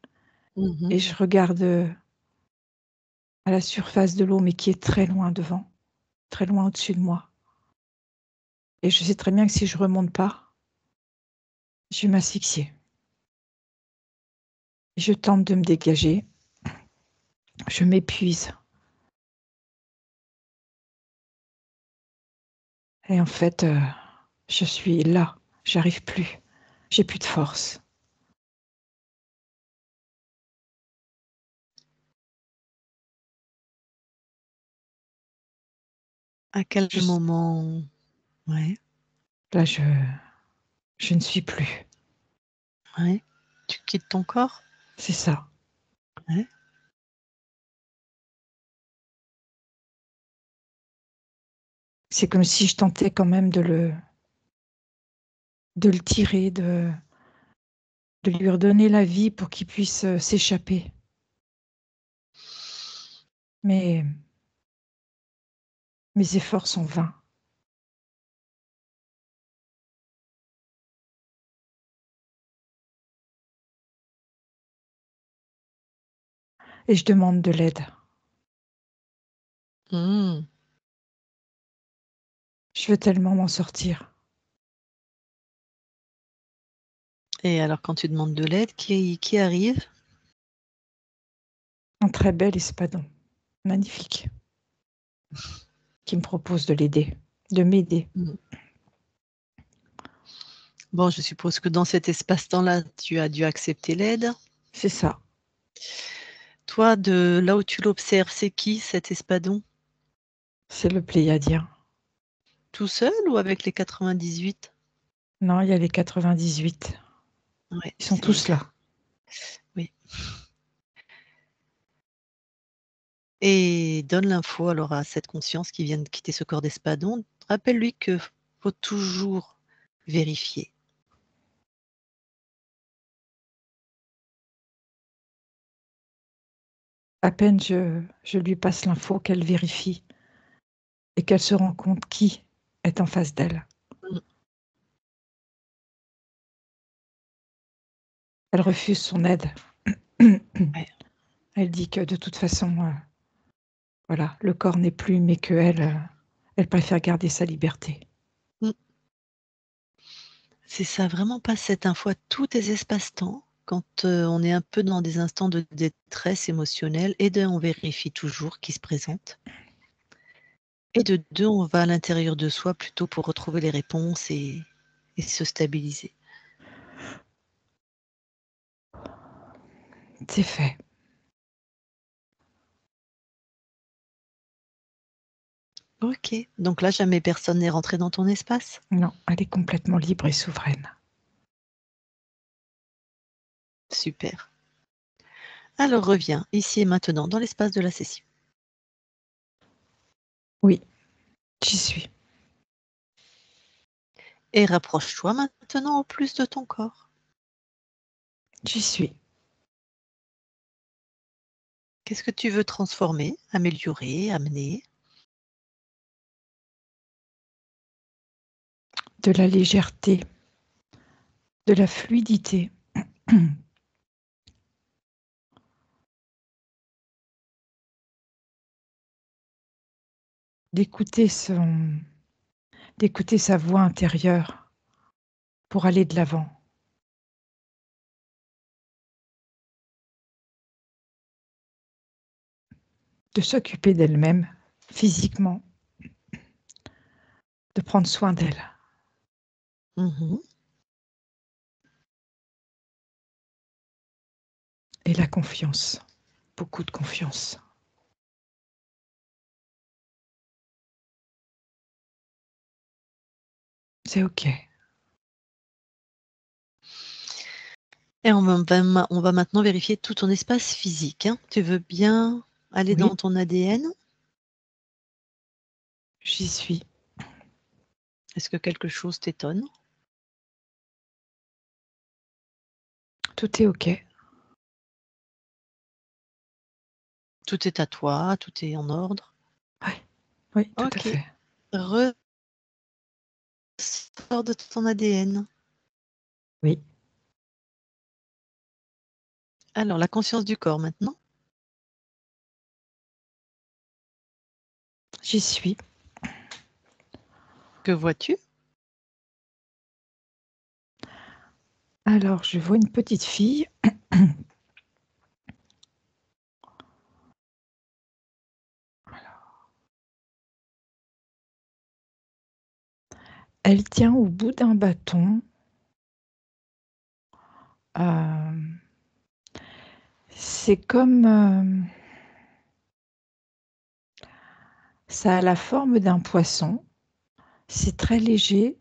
Mhm. Et je regarde à la surface de l'eau, mais qui est très loin devant, très loin au-dessus de moi. Et je sais très bien que si je remonte pas, je vais m'asphyxier. Je tente de me dégager. Je m'épuise. Et en fait, je suis là. J'arrive plus. J'ai plus de force. À quel Je, moment? Ouais, là, je ne suis plus. ouais. Tu quittes ton corps? C'est ça. Ouais. C'est comme si je tentais quand même de le tirer, de lui redonner la vie pour qu'il puisse s'échapper. Mais mes efforts sont vains. Et je demande de l'aide. Hmm. Je veux tellement m'en sortir. Et alors, quand tu demandes de l'aide, qui arrive? Un très bel espadon. Magnifique. Qui me propose de l'aider, de m'aider. Hmm. Bon, je suppose que dans cet espace-temps-là, tu as dû accepter l'aide. C'est ça. Toi, de là où tu l'observes, c'est qui cet espadon? C'est le Pléiadien. Tout seul ou avec les 98? Non, il y a les 98. Ouais, Ils sont tous là. oui. Et donne l'info alors à cette conscience qui vient de quitter ce corps d'espadon. Rappelle-lui que faut toujours vérifier. À peine je lui passe l'info qu'elle vérifie et qu'elle se rend compte qui est en face d'elle. Mm. Elle refuse son aide. Ouais. Elle dit que de toute façon, voilà, le corps n'est plus, mais qu'elle elle préfère garder sa liberté. Mm. C'est ça, vraiment pas cette info à tous tes espaces-temps. Quand on est un peu dans des instants de détresse émotionnelle, et de, on vérifie toujours qui se présente. Et de deux, on va à l'intérieur de soi plutôt pour retrouver les réponses et se stabiliser. C'est fait. Ok, donc là, jamais personne n'est rentré dans ton espace? Non, elle est complètement libre et souveraine. Super. Alors reviens ici et maintenant dans l'espace de la session. Oui, j'y suis. Et rapproche-toi maintenant au plus de ton corps. J'y suis. Qu'est-ce que tu veux transformer, améliorer, amener? De la légèreté, de la fluidité. D'écouter sa voix intérieure pour aller de l'avant. De s'occuper d'elle-même physiquement, de prendre soin d'elle. Mhm. Et la confiance, beaucoup de confiance. C'est OK. Et on va maintenant vérifier tout ton espace physique, hein. Tu veux bien aller Oui, dans ton ADN? J'y suis. Est-ce que quelque chose t'étonne? Tout est OK. Tout est à toi, tout est en ordre. Oui, tout à OK. fait. Ressors de ton ADN. Oui. Alors, la conscience du corps maintenant. J'y suis. Que vois-tu? Alors, je vois une petite fille. Elle tient au bout d'un bâton. C'est comme ça a la forme d'un poisson. C'est très léger.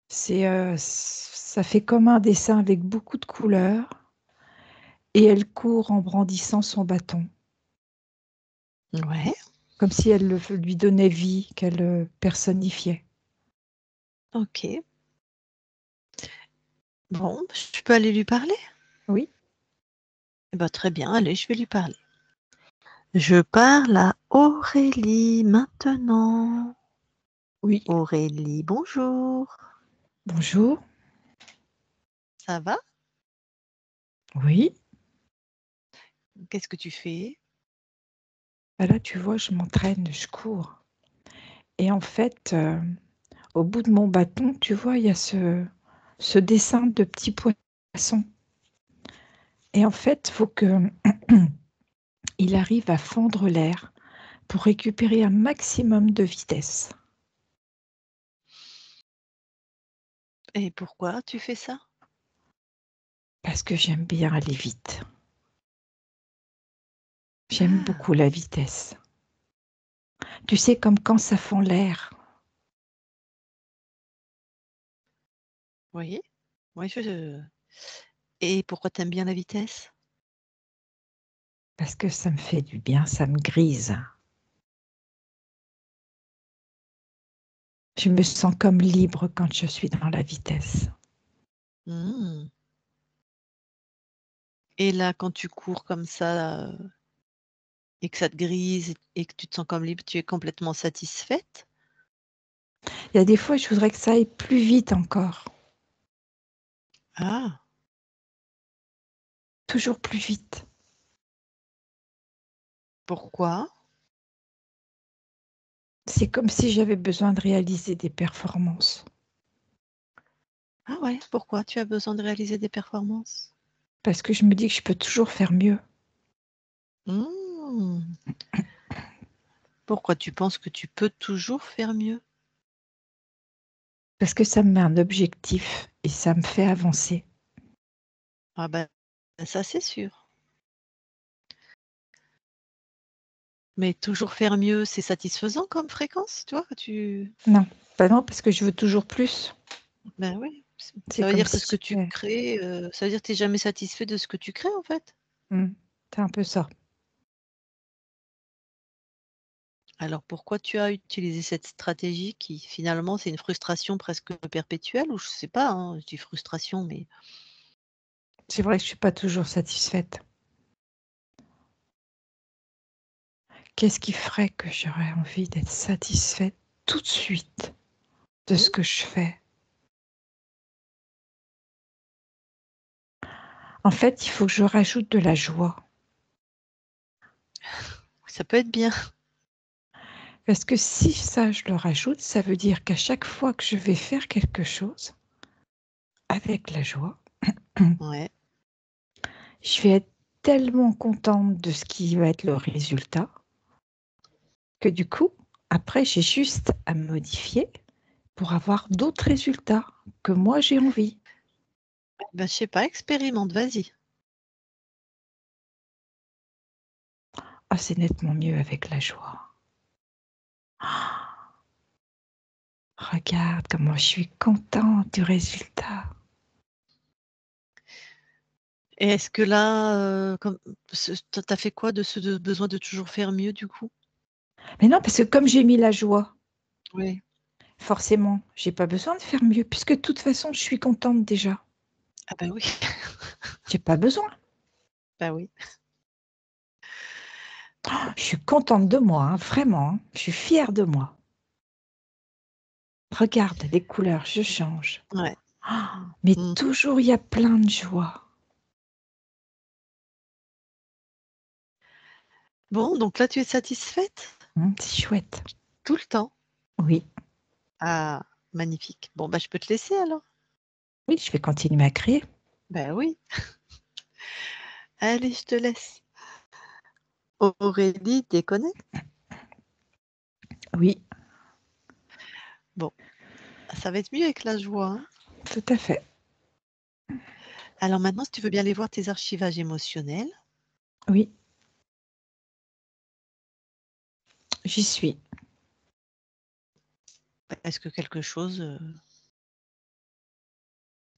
Ça fait comme un dessin avec beaucoup de couleurs. Et elle court en brandissant son bâton, Ouais. comme si elle lui donnait vie, qu'elle personnifiait. OK. Bon, je peux aller lui parler? Oui. Eh ben, très bien, allez, je vais lui parler. Je parle à Aurélie maintenant. Oui. Aurélie, bonjour. Bonjour. Ça va? Oui. Qu'est-ce que tu fais? Là, tu vois, je m'entraîne, je cours. Et en fait, au bout de mon bâton, tu vois, il y a ce dessin de petits poissons. Et en fait, il faut que il arrive à fendre l'air pour récupérer un maximum de vitesse. Et pourquoi tu fais ça? Parce que j'aime bien aller vite. J'aime beaucoup la vitesse. Tu sais, comme quand ça fend l'air. Oui. Oui, Et pourquoi tu aimes bien la vitesse? Parce que ça me fait du bien, ça me grise. Je me sens comme libre quand je suis dans la vitesse. Mmh. Et là, quand tu cours comme ça, et que ça te grise et que tu te sens comme libre, tu es complètement satisfaite? Il y a des fois, je voudrais que ça aille plus vite encore. Ah! Toujours plus vite. Pourquoi? C'est comme si j'avais besoin de réaliser des performances. Ah ouais, pourquoi tu as besoin de réaliser des performances? Parce que je me dis que je peux toujours faire mieux. Mmh. Pourquoi tu penses que tu peux toujours faire mieux? Parce que ça me met un objectif et ça me fait avancer. Ah bah, ça c'est sûr. Mais toujours faire mieux, c'est satisfaisant comme fréquence, tu vois? Non, non, parce que je veux toujours plus. Ben oui, C'est ça veut comme dire que si ce que tu j'étais... crées, ça veut dire que tu es jamais satisfait de ce que tu crées, en fait? C'est un peu ça. Alors pourquoi tu as utilisé cette stratégie qui finalement c'est une frustration presque perpétuelle ou je sais pas, hein, je dis frustration mais C'est vrai que je ne suis pas toujours satisfaite. Qu'est-ce qui ferait que j'aurais envie d'être satisfaite tout de suite de ce que je fais? En fait, il faut que je rajoute de la joie. ça peut être bien. Parce que si ça, je le rajoute, ça veut dire qu'à chaque fois que je vais faire quelque chose, avec la joie, Ouais. je vais être tellement contente de ce qui va être le résultat que du coup, après, j'ai juste à me modifier pour avoir d'autres résultats que moi j'ai envie. Ben, je sais pas, expérimente, vas-y. Ah, c'est nettement mieux avec la joie. Ah, regarde comment je suis contente du résultat. Et est-ce que là, comme tu as fait quoi de ce besoin de toujours faire mieux du coup? Mais non, parce que comme j'ai mis la joie, Oui. Forcément, j'ai pas besoin de faire mieux puisque de toute façon, je suis contente déjà. Ah bah oui. J'ai pas besoin. Bah oui. Je suis contente de moi, hein, vraiment, hein. Je suis fière de moi. Regarde les couleurs, je change. Ouais. Mais Mmh. toujours, il y a plein de joie. Bon, donc là, tu es satisfaite? C'est chouette. Tout le temps? Oui, Ah, magnifique. Bon, bah, je peux te laisser alors? oui, je vais continuer à créer. Ben oui. Allez, je te laisse. Aurélie, déconnecte. Oui, Bon, ça va être mieux avec la joie, hein. tout à fait. Alors maintenant, si tu veux bien aller voir tes archivages émotionnels. Oui, j'y suis. Est-ce que quelque chose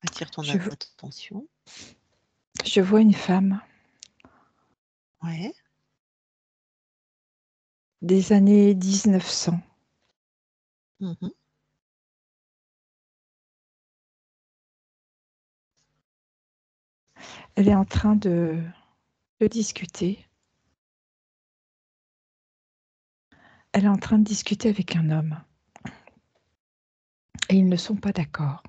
attire ton Je, attention? je vois une femme Ouais. des années 1900. Mmh. Elle est en train de discuter. Elle est en train de discuter avec un homme. Et ils ne sont pas d'accord.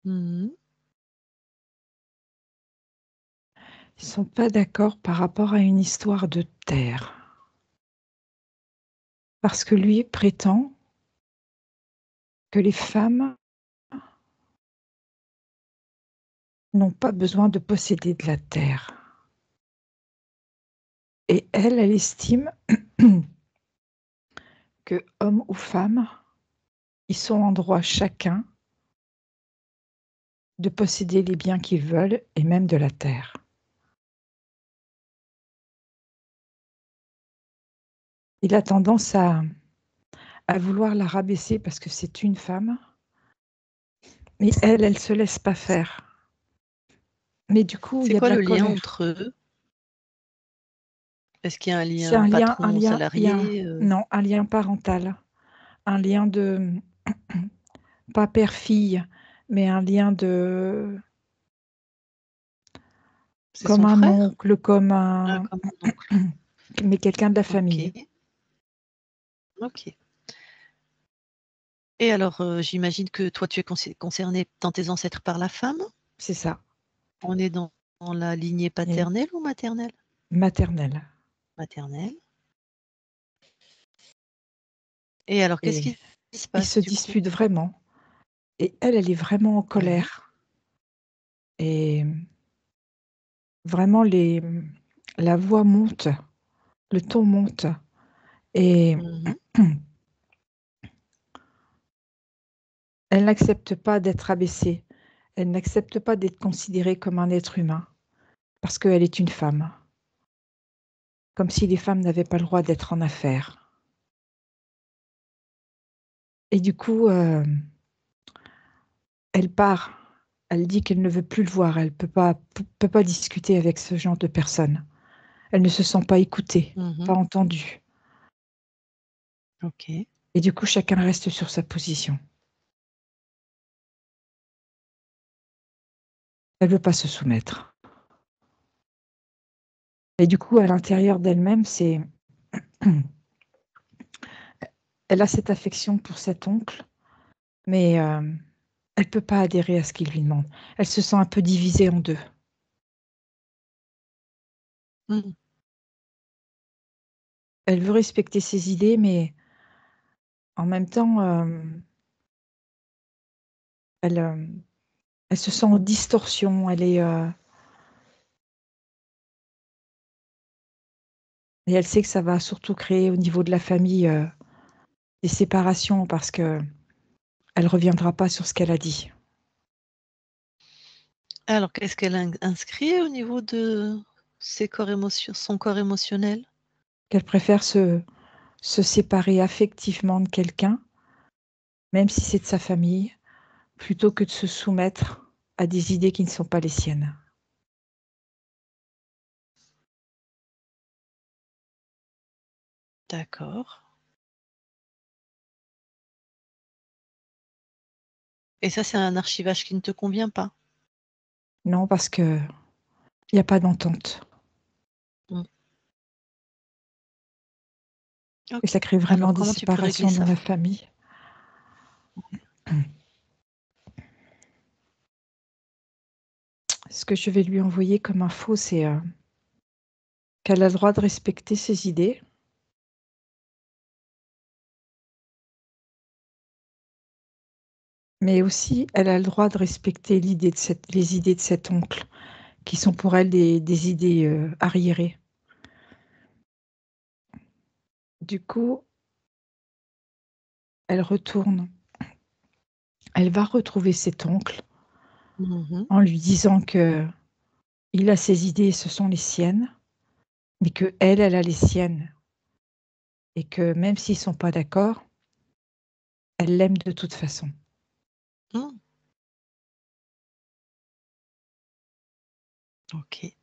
Mmh. Ils ne sont pas d'accord par rapport à une histoire de terre. Parce que lui prétend que les femmes n'ont pas besoin de posséder de la terre. Et elle estime que hommes ou femmes, ils sont en droit chacun de posséder les biens qu'ils veulent et même de la terre. Il a tendance à vouloir la rabaisser parce que c'est une femme, mais elle se laisse pas faire. Mais du coup, il C'est y a de quoi la le lien colère. entre eux? Est-ce qu'il y a un C'est lien il y a patron-salarié, non, un lien parental, un lien de pas père-fille, mais un lien de C'est comme son un frère? oncle, comme Ah, un comme un oncle. mais quelqu'un de la famille. OK, OK. Et alors, j'imagine que toi, tu es concernée dans tes ancêtres par la femme? C'est ça, On est dans la lignée et paternelle ou maternelle? maternelle. Maternelle. Et alors, qu'est-ce Et qui se ils passe se du coup? disputent vraiment et elle est vraiment en Ouais. colère et vraiment la voix monte, le ton monte et Mmh. elle n'accepte pas d'être abaissée. Elle n'accepte pas d'être considérée comme un être humain parce qu'elle est une femme. Comme si les femmes n'avaient pas le droit d'être en affaires et du coup, elle part. Elle dit qu'elle ne veut plus le voir. Elle peut pas discuter avec ce genre de personnes. Elle ne se sent pas écoutée, Mmh. pas entendue OK. et du coup, chacun reste sur sa position. Elle veut pas se soumettre et du coup, à l'intérieur d'elle-même, c'est elle a cette affection pour cet oncle, mais elle peut pas adhérer à ce qu'il lui demande. Elle se sent un peu divisée en 2. Mmh. Elle veut respecter ses idées, mais en même temps, elle, elle se sent en distorsion. Elle est, et elle sait que ça va surtout créer au niveau de la famille, des séparations parce qu'elle reviendra pas sur ce qu'elle a dit. Alors, qu'est-ce qu'elle a inscrit au niveau de son corps émotionnel? Qu'elle préfère se séparer affectivement de quelqu'un, même si c'est de sa famille, plutôt que de se soumettre à des idées qui ne sont pas les siennes. D'accord. Et ça, c'est un archivage qui ne te convient pas? Non, parce qu'il y a pas d'entente. Mmh. Et OK. ça crée Alors vraiment des comment tu peux régler séparations dans ça? la famille. Ce que je vais lui envoyer comme info, c'est, qu'elle a le droit de respecter ses idées. Mais aussi, elle a le droit de respecter les idées de cet oncle, qui sont pour elle des idées, arriérées. Du coup, elle va retrouver cet oncle Mmh. en lui disant qu'il a ses idées, ce sont les siennes, mais qu'elle, elle a les siennes et que même s'ils sont pas d'accord, elle l'aime de toute façon. Mmh. OK.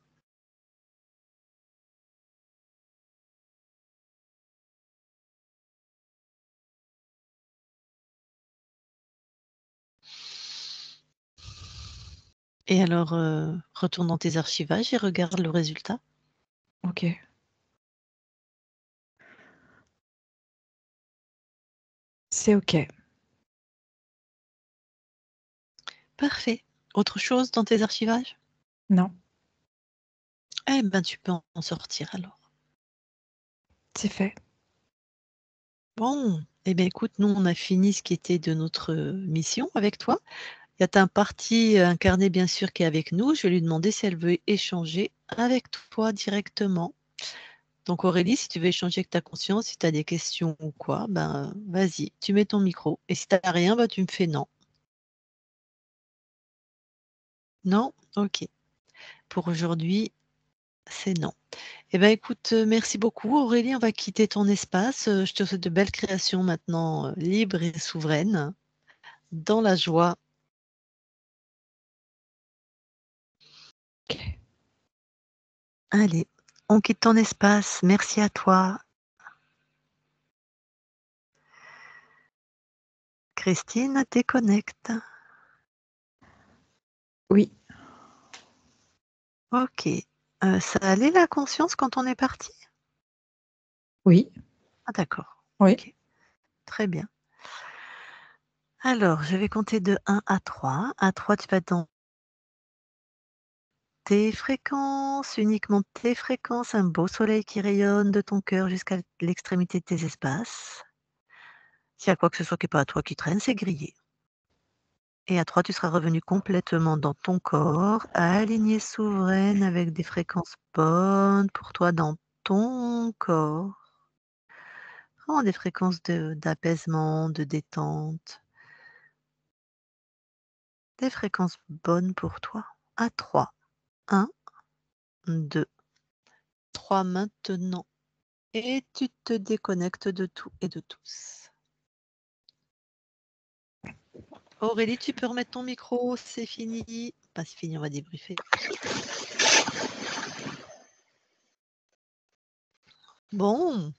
Et alors, retourne dans tes archivages et regarde le résultat. OK. C'est OK. Parfait. Autre chose dans tes archivages? Non, Eh ben, tu peux en sortir alors. c'est fait. Bon, eh bien écoute, nous on a fini ce qui était de notre, mission avec toi. Il y a ta partie, incarnée bien sûr qui est avec nous. Je vais lui demander si elle veut échanger avec toi directement. Donc Aurélie, si tu veux échanger avec ta conscience, si tu as des questions ou quoi, ben, vas-y, tu mets ton micro et si tu as rien, bah, tu me fais non. Non? OK. Pour aujourd'hui, c'est non. Eh ben écoute, merci beaucoup Aurélie, on va quitter ton espace. Je te souhaite de belles créations maintenant, libres et souveraines, dans la joie. OK. Allez, on quitte ton espace. Merci à toi. Christine déconnecte. Oui, OK. Ça allait la conscience quand on est parti? oui, Ah d'accord. oui. OK, très bien. Alors, je vais compter de 1 à 3. À 3, tu vas dans tes fréquences, uniquement tes fréquences, un beau soleil qui rayonne de ton cœur jusqu'à l'extrémité de tes espaces. S'il y a quoi que ce soit qui est pas à toi qui traîne, c'est grillé. Et à 3, tu seras revenu complètement dans ton corps, aligné souveraine avec des fréquences bonnes pour toi dans ton corps. Vraiment des fréquences d'apaisement, de détente, des fréquences bonnes pour toi. À 3. 1, 2, 3 maintenant. Et tu te déconnectes de tout et de tous. Aurélie, tu peux remettre ton micro, c'est fini. Pas c'est fini, on va débriefer. Bon,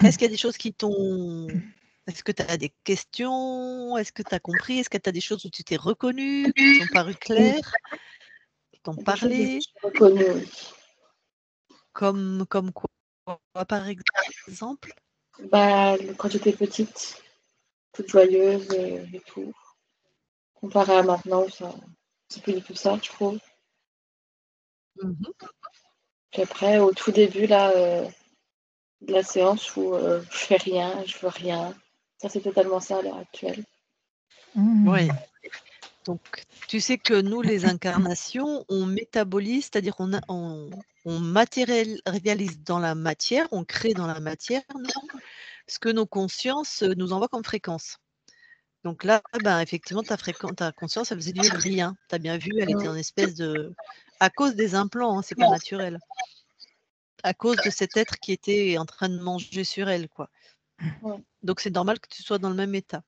est-ce qu'il y a des choses qui t'ont... Est-ce que tu as des questions? Est-ce que tu as compris? Est-ce que tu as des choses où tu t'es reconnu, qui t'ont paru Oui, claires, qui t'ont des choses que parlé? j'ai reconnues, oui. Comme quoi, par exemple? Bah, quand j'étais petite, toute joyeuse et tout. Comparé à maintenant, ça, c'est plus du tout ça, je trouve. Mmh. Puis après, au tout début là, de la séance où je fais rien, je veux rien. Ça, c'est totalement ça à l'heure actuelle. Mmh. Ouais. Donc, tu sais que nous, les incarnations, on métabolise, c'est-à-dire on matérialise dans la matière, on crée dans la matière, nous, ce que nos consciences, nous envoient comme fréquence. Donc là, ben, effectivement, ta conscience, elle faisait du rien. Tu as bien vu, elle était en espèce de à cause des implants, hein, c'est pas naturel. À cause de cet être qui était en train de manger sur elle, quoi. Ouais. Donc c'est normal que tu sois dans le même état.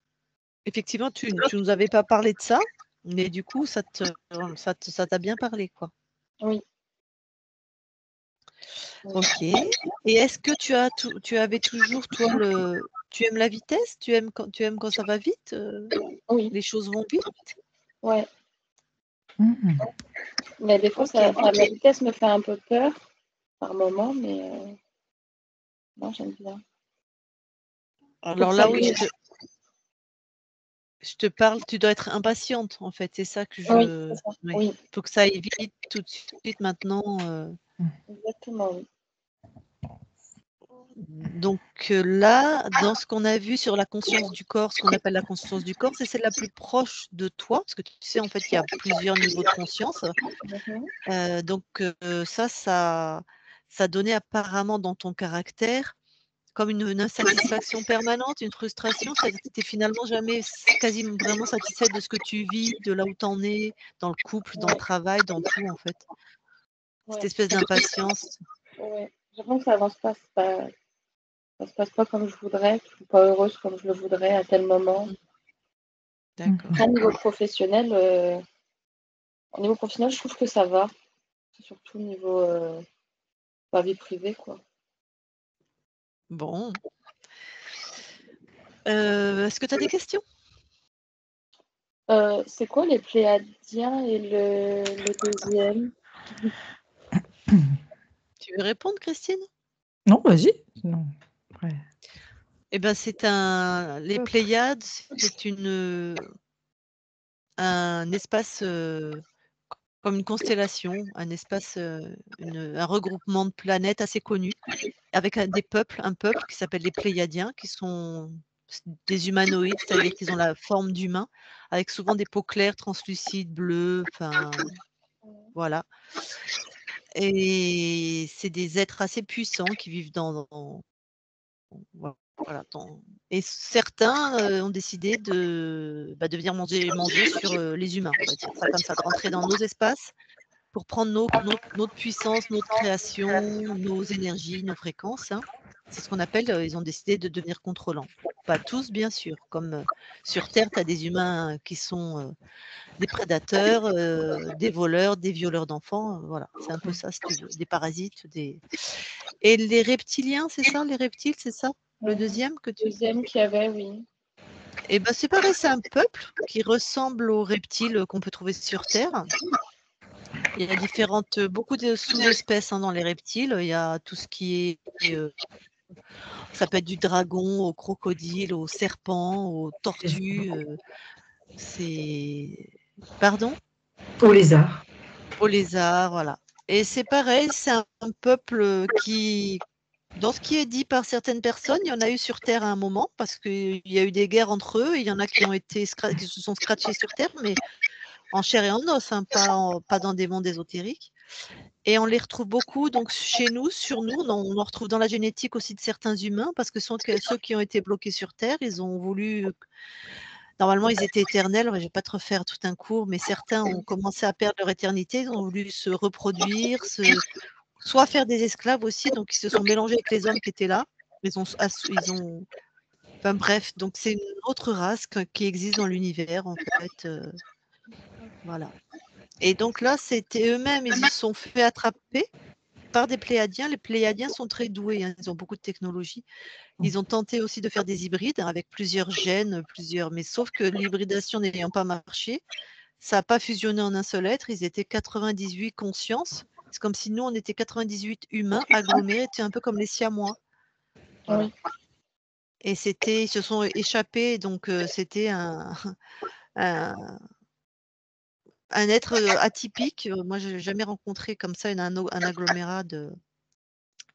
Effectivement, tu nous avais pas parlé de ça, mais du coup, ça t'a bien parlé, quoi. Oui. Ok. Et est-ce que tu avais toujours, toi, tu aimes la vitesse? Tu aimes quand ça va vite? Oui, Les choses vont vite? ouais. Mhm. Mais des fois, Ok. la vitesse me fait un peu peur par moment, mais non, j'aime bien. Alors là, oui, je te parle, tu dois être impatiente, en fait. C'est ça que Oui, c'est ça. Oui. Oui, Faut que ça aille vite tout de suite maintenant. exactement, oui. Donc là, dans ce qu'on a vu sur la conscience du corps, ce qu'on appelle la conscience du corps, c'est celle la plus proche de toi, parce que tu sais, en fait, il y a plusieurs niveaux de conscience. Mhm. Donc ça donnait apparemment dans ton caractère comme une insatisfaction permanente, une frustration. C'est-à-dire que tu n'étais finalement jamais quasiment vraiment satisfaite de ce que tu vis, de là où tu en es, dans le couple, dans le travail, dans tout, en fait. Cette Ouais. espèce d'impatience. Ouais. J'ai l'impression que ça avance pas, ça se passe pas comme je voudrais, que je suis pas heureuse comme je le voudrais à tel moment. D'accord. Après, au niveau professionnel, je trouve que ça va. C'est surtout au niveau vie privée, quoi. Bon. Est-ce que tu as des questions? C'est quoi les Pléiadiens et le deuxième? Tu veux répondre, Christine? Non, vas-y. Non. Après. Eh ben, les Pléiades, c'est un espace comme une constellation, un espace, un regroupement de planètes assez connu, avec un peuple qui s'appelle les Pléiadiens, qui sont des humanoïdes, c'est-à-dire qu'ils ont la forme d'humains, avec souvent des peaux claires, translucides, bleues, enfin voilà. Et c'est des êtres assez puissants qui vivent voilà, et certains, ont décidé de venir manger sur, les humains, on va dire ça comme ça, de rentrer dans nos espaces pour prendre notre puissance, notre création, nos énergies, nos fréquences, hein. C'est ce qu'on appelle, ils ont décidé de devenir contrôlants. Pas tous, bien sûr, comme, sur terre, tu as des humains qui sont, des prédateurs, des voleurs, des violeurs d'enfants, voilà. C'est un peu ça, si tu veux, des parasites, et les reptiliens, c'est ça? Les reptiles, c'est ça? Le deuxième que tu Deuxième qu'il y avait, oui. Eh ben, c'est pareil, c'est un peuple qui ressemble aux reptiles qu'on peut trouver sur terre. Il y a beaucoup de sous-espèces, hein, dans les reptiles. Il y a tout ce qui est, ça peut être du dragon au crocodile, au serpent, aux tortues, c'est pardon? Au lézard. Aux lézards, voilà, et c'est pareil, c'est un peuple, qui dans ce qui est dit par certaines personnes, il y en a eu sur terre à un moment parce qu'il y a eu des guerres entre eux. Il y en a qui se sont scratchés sur terre, mais en chair et en os, hein, pas dans des mondes ésotériques. Et on les retrouve beaucoup donc chez nous, sur nous. On en retrouve dans la génétique aussi de certains humains parce que ceux qui ont été bloqués sur terre, ils ont voulu normalement, ils étaient éternels. Je ne vais pas te refaire tout un cours, mais certains ont commencé à perdre leur éternité. Ils ont voulu se reproduire, soit faire des esclaves aussi, donc ils se sont mélangés avec les hommes qui étaient là. Ils ont enfin bref, donc c'est une autre race qui existe dans l'univers en fait, voilà, et donc là, c'était eux-mêmes, ils se sont fait attraper par des Pléiadiens. Les Pléiadiens sont très doués, hein, ils ont beaucoup de technologie. Ils ont tenté aussi de faire des hybrides, hein, avec plusieurs gènes, mais sauf que l'hybridation n'ayant pas marché, ça n'a pas fusionné en un seul être. Ils étaient 98 consciences. C'est comme si nous, on était 98 humains agglomérés, c'est un peu comme les Siamois. Voilà. Oui. Et ils se sont échappés, donc c'était un, un être atypique. Moi, je n'ai jamais rencontré comme ça un agglomérat de.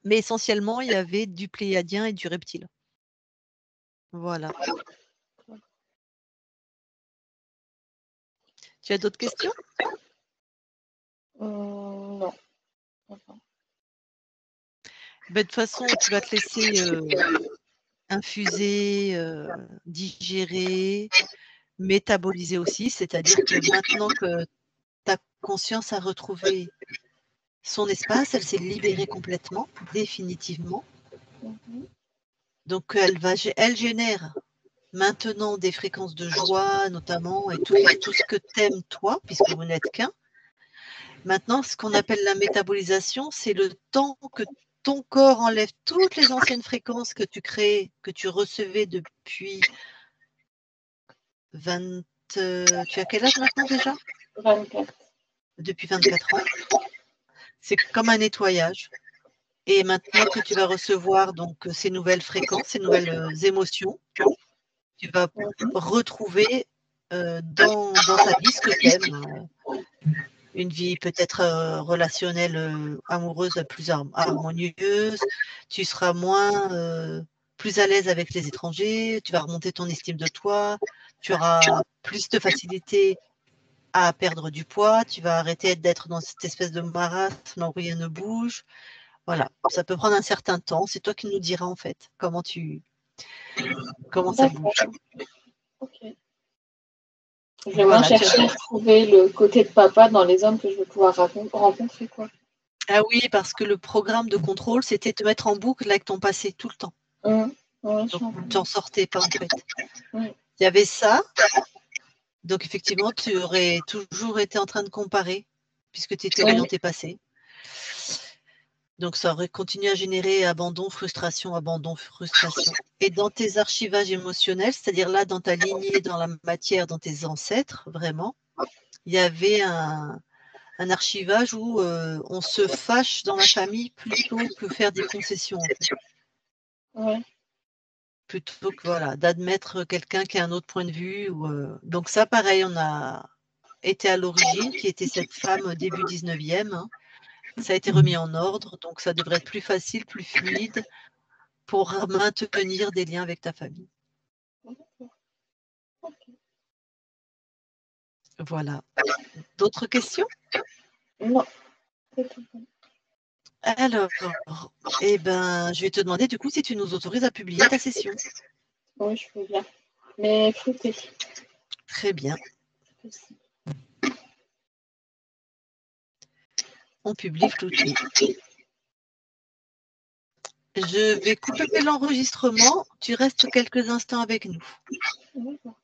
Mais essentiellement, il y avait du pléiadien et du reptile. Voilà. Tu as d'autres questions? Non. De toute façon, tu vas te laisser infuser, digérer, métaboliser aussi. C'est-à-dire que maintenant que ta conscience a retrouvé son espace, elle s'est libérée complètement, définitivement. Donc elle génère maintenant des fréquences de joie notamment, et tout ce que t'aimes toi, puisque vous n'êtes qu'un. Maintenant, ce qu'on appelle la métabolisation, c'est le temps que ton corps enlève toutes les anciennes fréquences que tu crées, que tu recevais depuis 20... tu as quel âge maintenant déjà? 24. Depuis 24 ans. C'est comme un nettoyage. Et maintenant que tu vas recevoir donc ces nouvelles fréquences, ces nouvelles émotions, tu vas retrouver dans ta vie ce que tu aimes. Une vie peut-être relationnelle, amoureuse plus harmonieuse. Tu seras plus à l'aise avec les étrangers. Tu vas remonter ton estime de toi. Tu auras plus de facilité à perdre du poids. Tu vas arrêter d'être dans cette espèce de marasme où rien ne bouge. Voilà, ça peut prendre un certain temps. C'est toi qui nous diras en fait comment ça bouge. Ok. Je vais vraiment chercher à trouver le côté de papa dans les hommes que je vais pouvoir rencontrer, quoi. Ah oui, parce que le programme de contrôle, c'était te mettre en boucle avec ton passé tout le temps. Ouais, donc, tu n'en sortais pas en fait. Ouais. Il y avait ça. Donc, effectivement, tu aurais toujours été en train de comparer puisque tu étais orienté passé. Donc, ça aurait continué à générer abandon, frustration. Et dans tes archivages émotionnels, c'est-à-dire là, dans ta lignée, dans la matière, dans tes ancêtres, vraiment, il y avait un archivage où on se fâche dans la famille plutôt que faire des concessions. En fait. Ouais. Plutôt que voilà, d'admettre quelqu'un qui a un autre point de vue. Donc ça, pareil, on a été à l'origine, qui était cette femme début 19e. Hein. Ça a été remis en ordre, donc ça devrait être plus facile, plus fluide pour maintenir des liens avec ta famille. Voilà. D'autres questions? Non. Alors, je vais te demander du coup si tu nous autorises à publier ta session. Oui, je veux bien. Mais floutée. Très bien. On publie flouté. Je vais couper l'enregistrement. Tu restes quelques instants avec nous. D'accord.